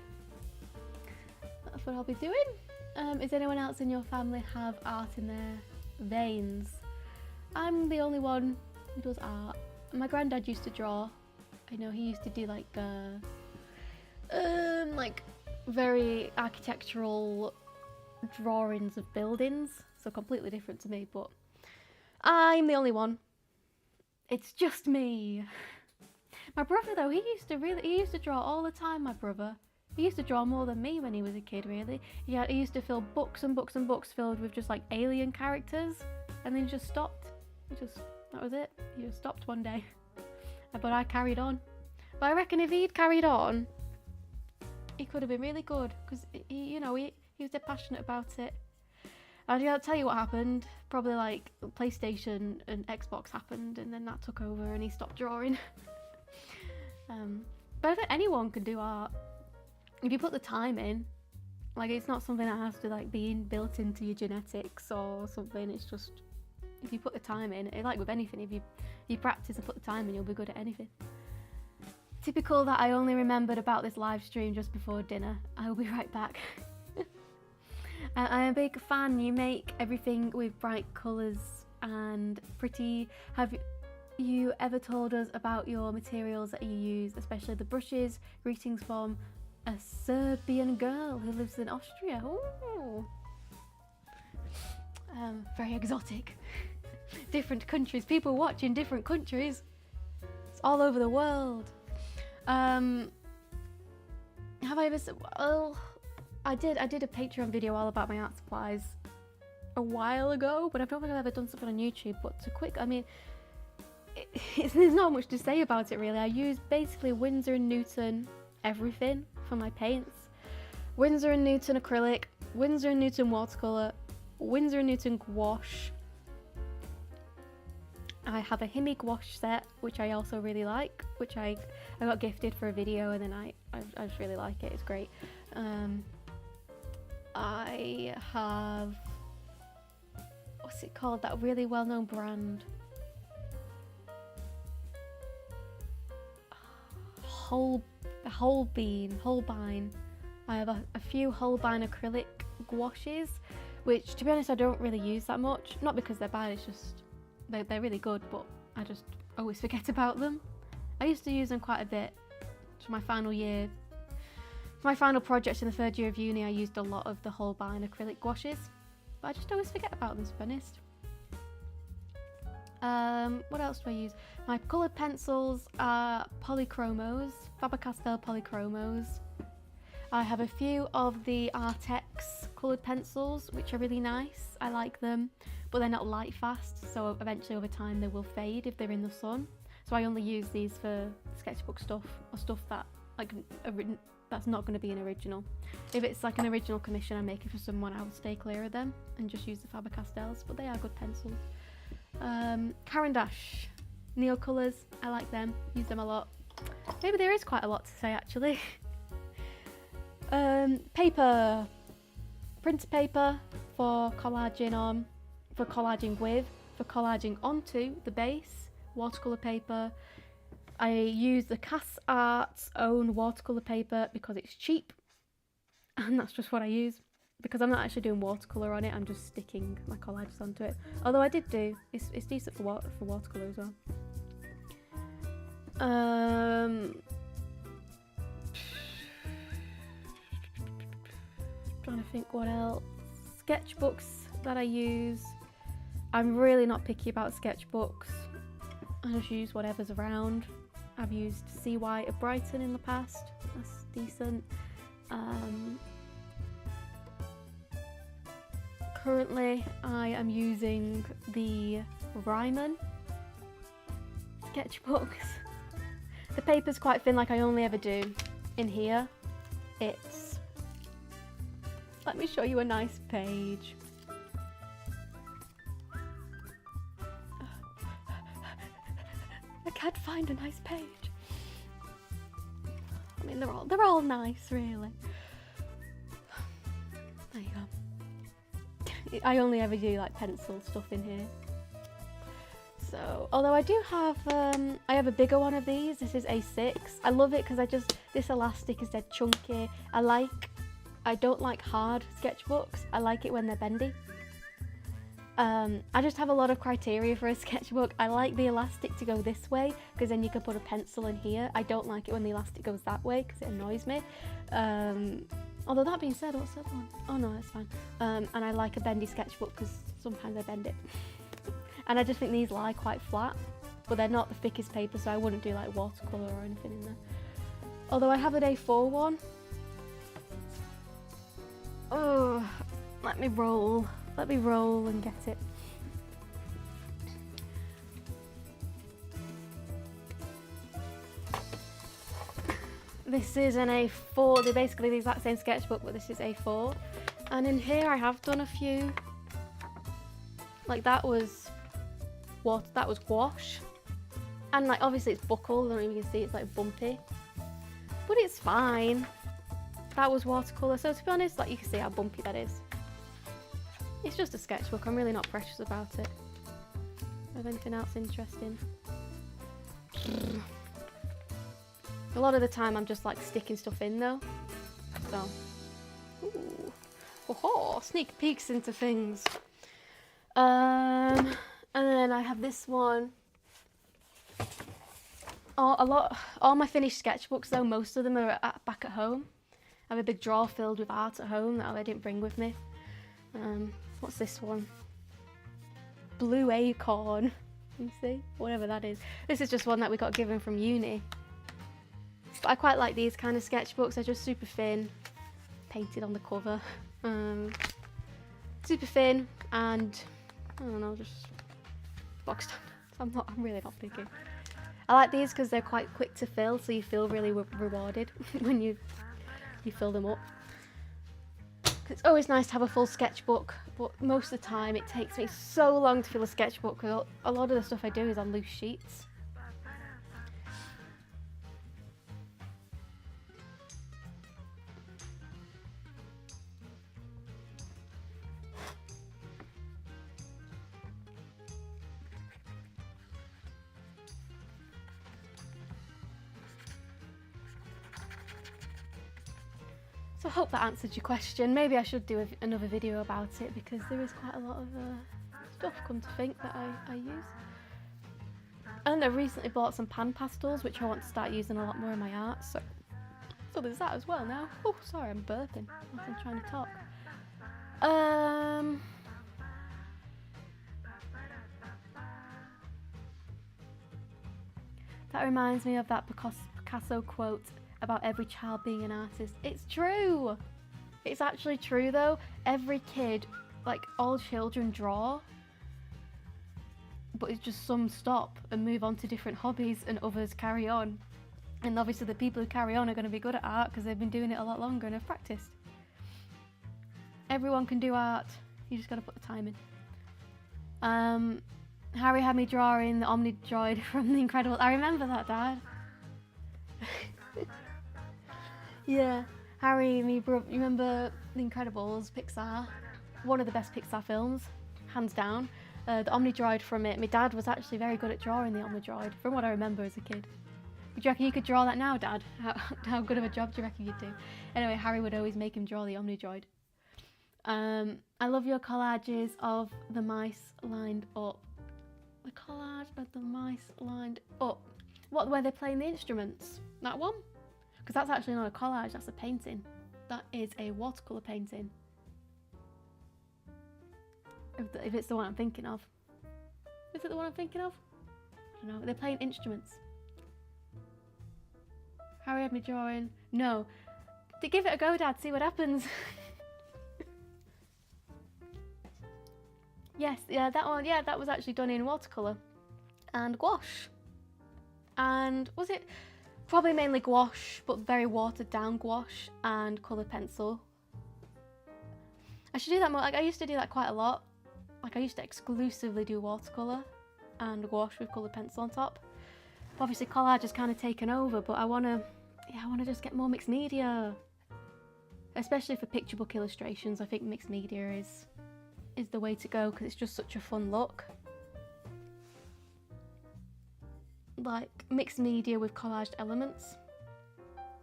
That's what I'll be doing. Is anyone else in your family have art in their veins? I'm the only one who does art. My granddad used to draw. I know he used to do like very architectural drawings of buildings, so completely different to me, but I'm the only one. It's just me. My brother though, he used to draw all the time, my brother. He used to draw more than me when he was a kid, really. He used to fill books and books and books filled with just like alien characters, and then he just stopped. That was it. He just stopped one day. But I carried on. But I reckon if he'd carried on, he could have been really good, because he was dead passionate about it. And I'll tell you what happened. Probably like PlayStation and Xbox happened, and then that took over, and he stopped drawing. But I think anyone can do art if you put the time in. Like, it's not something that has to like be built into your genetics or something. It's just if you put the time in. Like with anything, if you practice and put the time in, you'll be good at anything. Typical that I only remembered about this live stream just before dinner. I will be right back. I'm a big fan. You make everything with bright colours and pretty. Have you ever told us about your materials that you use, especially the brushes? Greetings from a Serbian girl who lives in Austria. Ooh. Very exotic. Different countries, people watching different countries. It's all over the world. Have I ever? Well, I did a Patreon video all about my art supplies a while ago, but I don't think I've ever done something on YouTube. But I mean, there's not much to say about it really. I use basically Winsor & Newton everything for my paints. Winsor & Newton acrylic, Winsor & Newton watercolour, Winsor & Newton gouache. I have a Himi gouache set, which I also really like, which I got gifted for a video, and then I just really like it. It's great. I have, what's it called? That really well-known brand. Holbein. I have a few Holbein acrylic gouaches, which to be honest I don't really use that much. Not because they're bad, it's just they're really good, but I just always forget about them. I used to use them quite a bit for my final year. For my final project in the third year of uni, I used a lot of the Holbein acrylic gouaches, but I just always forget about them, to be honest. What else do I use? My coloured pencils are polychromos, Faber-Castell polychromos. I have a few of the Artex coloured pencils, which are really nice. I like them, but they're not light fast, so eventually over time they will fade if they're in the sun. So I only use these for sketchbook stuff, or stuff that that's not going to be an original. If it's like an original commission I'm making for someone, I will stay clear of them and just use the Faber-Castells, but they are good pencils. Caran d'Ache, Neo Colours, I like them, use them a lot. Maybe there is quite a lot to say actually. Paper, printer paper for collaging on, for collaging with, for collaging onto the base, watercolour paper. I use the Cass Art's own watercolour paper because it's cheap, and that's just what I use. Because I'm not actually doing watercolour on it, I'm just sticking my collages onto it. Although I did do, it's decent for watercolour as well. Trying to think what else. Sketchbooks that I use. I'm really not picky about sketchbooks. I just use whatever's around. I've used CY of Brighton in the past. That's decent. Currently, I am using the Ryman sketchbooks. The paper's quite thin, like I only ever do. In here, it's... Let me show you a nice page. I can't find a nice page. I mean, they're all nice, really. There you go. I only ever do like pencil stuff in here. So, although I do have, I have a bigger one of these. This is A6. I love it because this elastic is dead chunky. I don't like hard sketchbooks. I like it when they're bendy. I just have a lot of criteria for a sketchbook. I like the elastic to go this way because then you can put a pencil in here. I don't like it when the elastic goes that way because it annoys me. Although that being said, what's that one? Oh no, that's fine. And I like a bendy sketchbook because sometimes I bend it. And I just think these lie quite flat, but they're not the thickest paper, so I wouldn't do like watercolour or anything in there. Although I have an A4 one. Oh, let me roll and get it. This is an A4, they're basically the exact same sketchbook, but this is A4. And in here I have done a few. Like that was gouache. And like obviously it's buckled, I don't know if you can see, it's like bumpy. But it's fine. That was watercolour, so to be honest, like you can see how bumpy that is. It's just a sketchbook, I'm really not precious about it. Have anything else interesting? A lot of the time I'm just like sticking stuff in though. So, ooh. Oh, sneak peeks into things. And then I have this one. All my finished sketchbooks though, most of them are back at home. I have a big drawer filled with art at home that I didn't bring with me. What's this one? Blue Acorn. You see? Whatever that is. This is just one that we got given from uni. But I quite like these kind of sketchbooks. They're just super thin. Painted on the cover. Super thin and I don't know, just box standard. I'm really not picky. I like these because they're quite quick to fill, so you feel really rewarded when you fill them up. It's always nice to have a full sketchbook, but most of the time it takes me so long to fill a sketchbook because a lot of the stuff I do is on loose sheets. So I hope that answered your question. Maybe I should do another video about it because there is quite a lot of stuff, come to think, that I use. And I recently bought some pan pastels, which I want to start using a lot more in my art. So there's that as well now. Oh, sorry, I'm burping whilst I'm trying to talk. That reminds me of that Picasso quote about every child being an artist. It's true! It's actually true though. Every kid, like all children draw, but it's just some stop and move on to different hobbies and others carry on. And obviously the people who carry on are going to be good at art because they've been doing it a lot longer and have practiced. Everyone can do art, you just got to put the time in. Harry had me drawing the Omni droid from The Incredibles. I remember that, Dad. Yeah, Harry, me brother, you remember The Incredibles, Pixar? One of the best Pixar films, hands down. The Omni droid from it. My dad was actually very good at drawing the Omni droid, from what I remember as a kid. Do you reckon you could draw that now, Dad? How good of a job do you reckon you'd do? Anyway, Harry would always make him draw the Omni droid. I love your collages of the mice lined up. The collage of the mice lined up. What, where they're playing the instruments? That one? Because that's actually not a collage, that's a painting. That is a watercolour painting. If it's the one I'm thinking of. Is it the one I'm thinking of? I don't know. They're playing instruments. Harry had me drawing. No. Give it a go, Dad, see what happens. Yes, yeah, that one, yeah, that was actually done in watercolour and gouache. And was it probably mainly gouache, but very watered down gouache and coloured pencil. I should do that more. Like, I used to do that quite a lot. Like, I used to exclusively do watercolour and gouache with coloured pencil on top. Obviously collage has kind of taken over, but I want to just get more mixed media. Especially for picture book illustrations, I think mixed media is the way to go because it's just such a fun look. Like mixed media with collaged elements.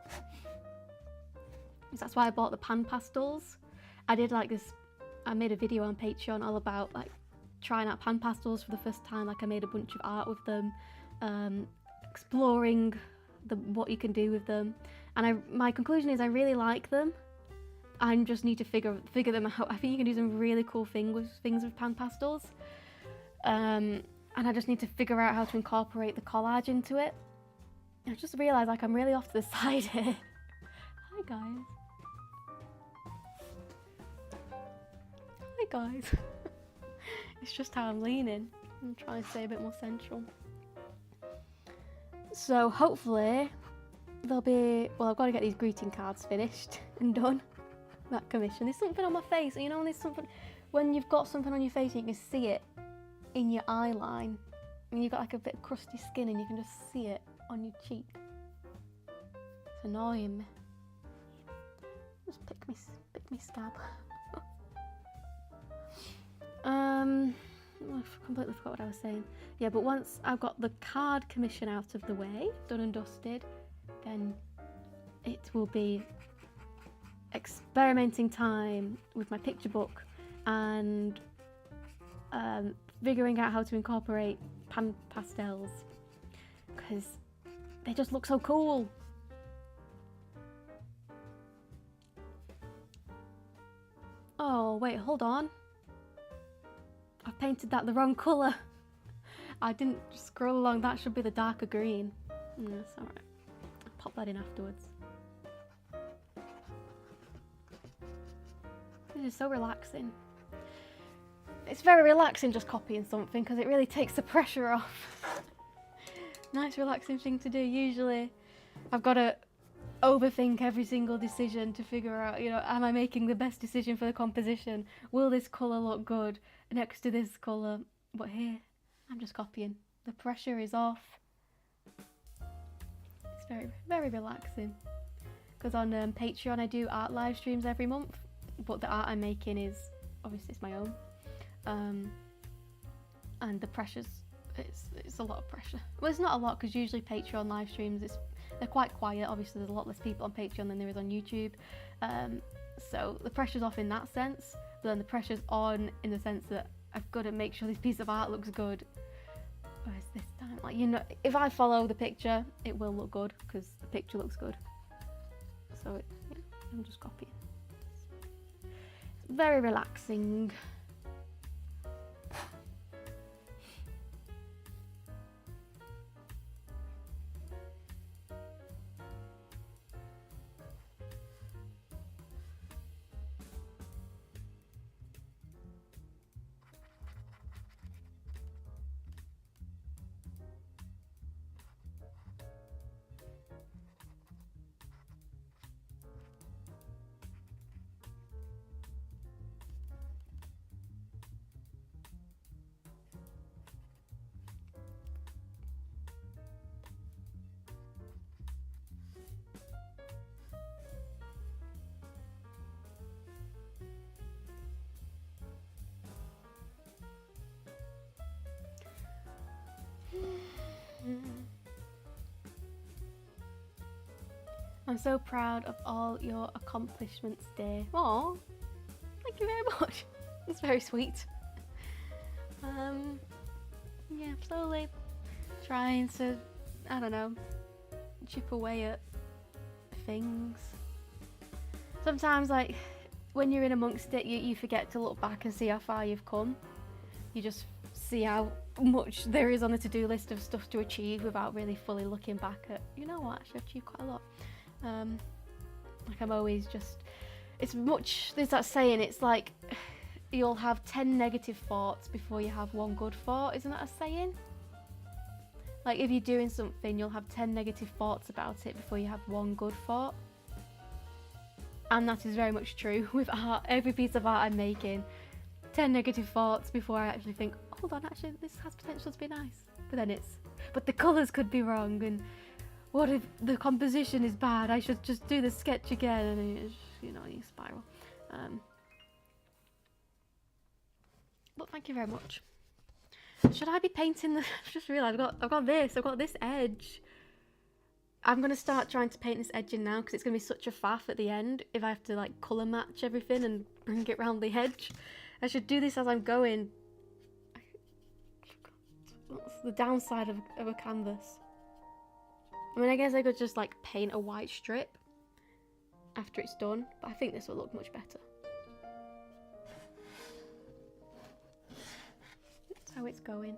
So that's why I bought the pan pastels. I did like this, I made a video on Patreon all about like trying out pan pastels for the first time. Like I made a bunch of art with them, exploring what you can do with them. And my conclusion is I really like them. I just need to figure them out. I think you can do some really cool things with pan pastels. And I just need to figure out how to incorporate the collage into it. I just realised like I'm really off to the side here. Hi guys. Hi guys. It's just how I'm leaning. I'm trying to stay a bit more central. So hopefully there'll be, well, I've got to get these greeting cards finished and done. That commission. There's something on my face, you know, when there's something, when you've got something on your face and you can see it in your eye line, and you've got like a bit of crusty skin and you can just see it on your cheek. It's annoying me. Just pick me scab. I completely forgot what I was saying. Yeah, but once I've got the card commission out of the way, done and dusted, then it will be experimenting time with my picture book and figuring out how to incorporate pan pastels because they just look so cool. Oh wait, hold on. I've painted that the wrong colour. I didn't scroll along, that should be the darker green. That's alright. I'll pop that in afterwards. This is so relaxing. It's very relaxing just copying something because it really takes the pressure off. Nice relaxing thing to do. Usually I've got to overthink every single decision to figure out, you know, am I making the best decision for the composition? Will this colour look good next to this colour? But here, I'm just copying. The pressure is off. It's very, very relaxing. Because on Patreon I do art live streams every month. But the art I'm making is, obviously it's my own. And the pressure's, it's a lot of pressure. Well, it's not a lot because usually Patreon live streams, they're quite quiet. Obviously there's a lot less people on Patreon than there is on YouTube. So the pressure's off in that sense, but then the pressure's on in the sense that I've got to make sure this piece of art looks good. Whereas this time, like, you know, if I follow the picture, it will look good because the picture looks good. So yeah, I'm just copying. Very relaxing. I'm so proud of all your accomplishments, dear. Aw, thank you very much. That's very sweet. Yeah, slowly trying to, I don't know, chip away at things. Sometimes, like, when you're in amongst it, you forget to look back and see how far you've come. You just see how much there is on the to-do list of stuff to achieve without really fully looking back at, you know what, actually I've achieved quite a lot. Like I'm always just, there's that saying, it's like you'll have 10 negative thoughts before you have one good thought. Isn't that a saying? Like if you're doing something, you'll have 10 negative thoughts about it before you have one good thought. And that is very much true with art. Every piece of art I'm making, 10 negative thoughts before I actually think, hold on, actually this has potential to be nice. But the colours could be wrong, and what if the composition is bad? I should just do the sketch again, and it's, you know, you spiral. But thank you very much. Should I be painting the... I've just realised I've got this edge. I'm going to start trying to paint this edge in now, because it's going to be such a faff at the end if I have to like colour match everything and bring it round the edge. I should do this as I'm going. That's the downside of a canvas. I mean, I guess I could just like paint a white strip after it's done, but I think this will look much better. That's how it's going.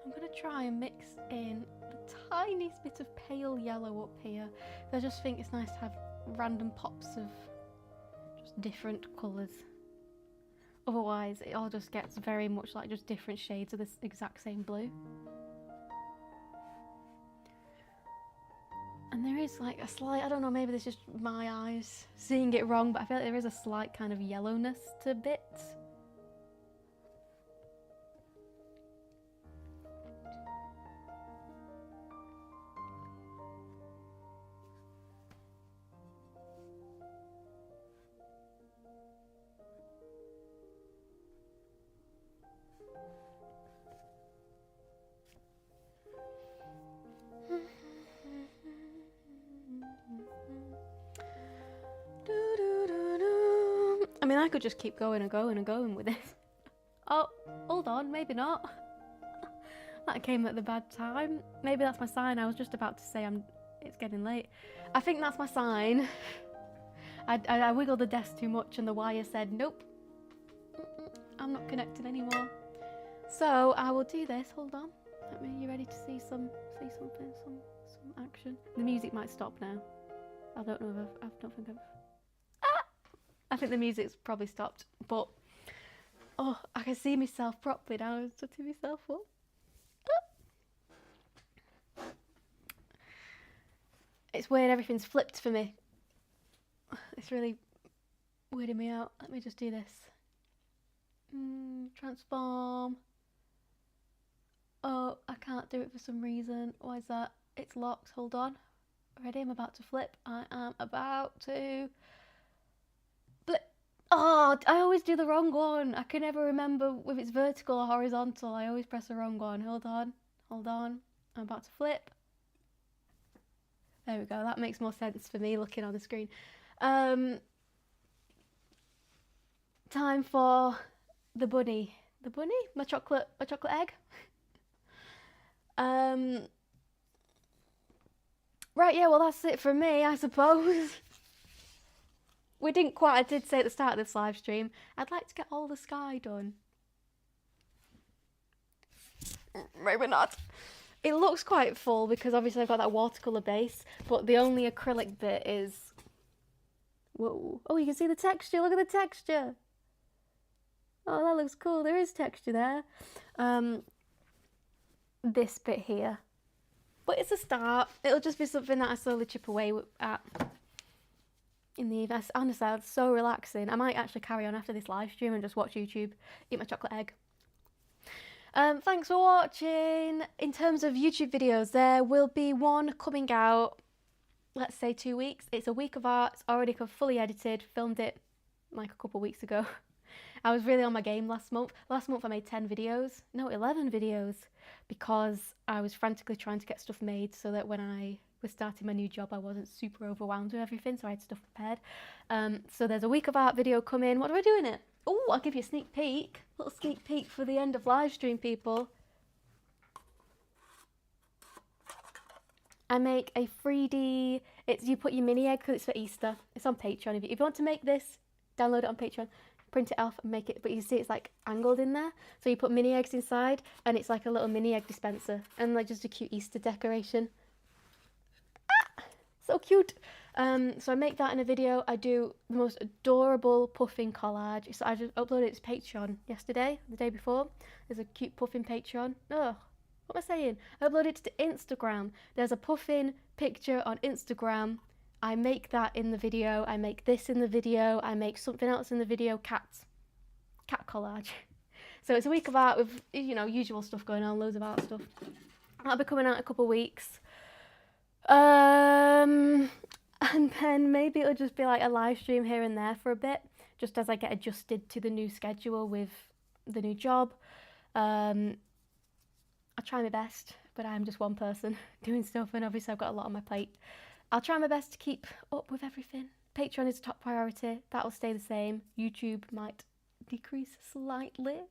I'm going to try and mix in the tiniest bit of pale yellow up here. I just think it's nice to have random pops of just different colours. Otherwise it all just gets very much like just different shades of this exact same blue. And there is like a slight, I don't know, maybe this is just my eyes seeing it wrong, but I feel like there is a slight kind of yellowness to bits. I mean, I could just keep going and going and going with this. Oh, hold on, maybe not. That came at the bad time. Maybe that's my sign. I was just about to say it's getting late. I think that's my sign. I wiggled the desk too much and the wire said, nope, I'm not connected anymore. So I will do this. Hold on. You ready to see something, some action? The music might stop now. I don't know if I don't think I've... I think the music's probably stopped, but oh, I can see myself properly now. I'm setting myself up. It's weird, everything's flipped for me. It's really weirding me out. Let me just do this. Transform. Oh, I can't do it for some reason. Why is that? It's locked. Hold on. Ready? I'm about to flip. I am about to... Oh, I always do the wrong one. I can never remember if it's vertical or horizontal. I always press the wrong one. Hold on. I'm about to flip. There we go. That makes more sense for me looking on the screen. Time for the bunny. The bunny? My chocolate egg. Right, yeah, well that's it from me, I suppose. I did say at the start of this live stream, I'd like to get all the sky done. Maybe not. It looks quite full because obviously I've got that watercolour base, but the only acrylic bit is... Whoa. Oh, you can see the texture. Look at the texture. Oh, that looks cool. There is texture there. This bit here. But it's a start. It'll just be something that I slowly chip away at. In the evening. Honestly, it's so relaxing. I might actually carry on after this live stream and just watch YouTube, eat my chocolate egg. Thanks for watching. In terms of YouTube videos, there will be one coming out, let's say 2 weeks. It's a week of art. It's already fully edited. Filmed it like a couple of weeks ago. I was really on my game last month. Last month I made 10 videos. No, 11 videos. Because I was frantically trying to get stuff made so that when I was starting my new job I wasn't super overwhelmed with everything, so I had stuff prepared. So there's a week of art video coming. What do I do in it? Oh, I'll give you a sneak peek. A little sneak peek for the end of live stream, people. I make a 3D, you put your mini egg because it's for Easter. It's on Patreon. If you want to make this, download it on Patreon, print it off and make it, but you see it's like angled in there. So you put mini eggs inside and it's like a little mini egg dispenser and like just a cute Easter decoration. Ah, so cute. So I make that in a video. I do the most adorable puffing collage. So I just uploaded it to Patreon yesterday, the day before. There's a cute puffing Patreon. Oh, what am I saying? I uploaded it to Instagram. There's a puffin picture on Instagram. I make that in the video. I make this in the video. I make something else in the video. Cat collage. So it's a week of art with, you know, usual stuff going on, loads of art stuff. That'll be coming out in a couple of weeks. And then maybe it'll just be like a live stream here and there for a bit, just as I get adjusted to the new schedule with the new job. I'll try my best, but I'm just one person doing stuff and obviously I've got a lot on my plate. I'll try my best to keep up with everything. Patreon is a top priority. That'll stay the same. YouTube might decrease slightly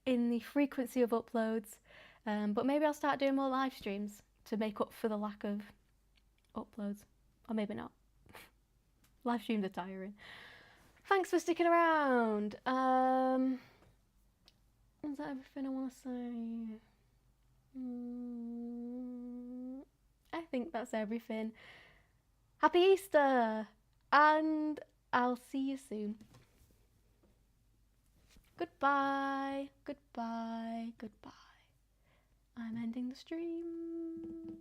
in the frequency of uploads, but maybe I'll start doing more live streams to make up for the lack of uploads, or maybe not. Live streams are tiring. Thanks for sticking around. Is that everything I want to say? I think that's everything. Happy Easter, and I'll see you soon. Goodbye, goodbye, goodbye. I'm ending the stream.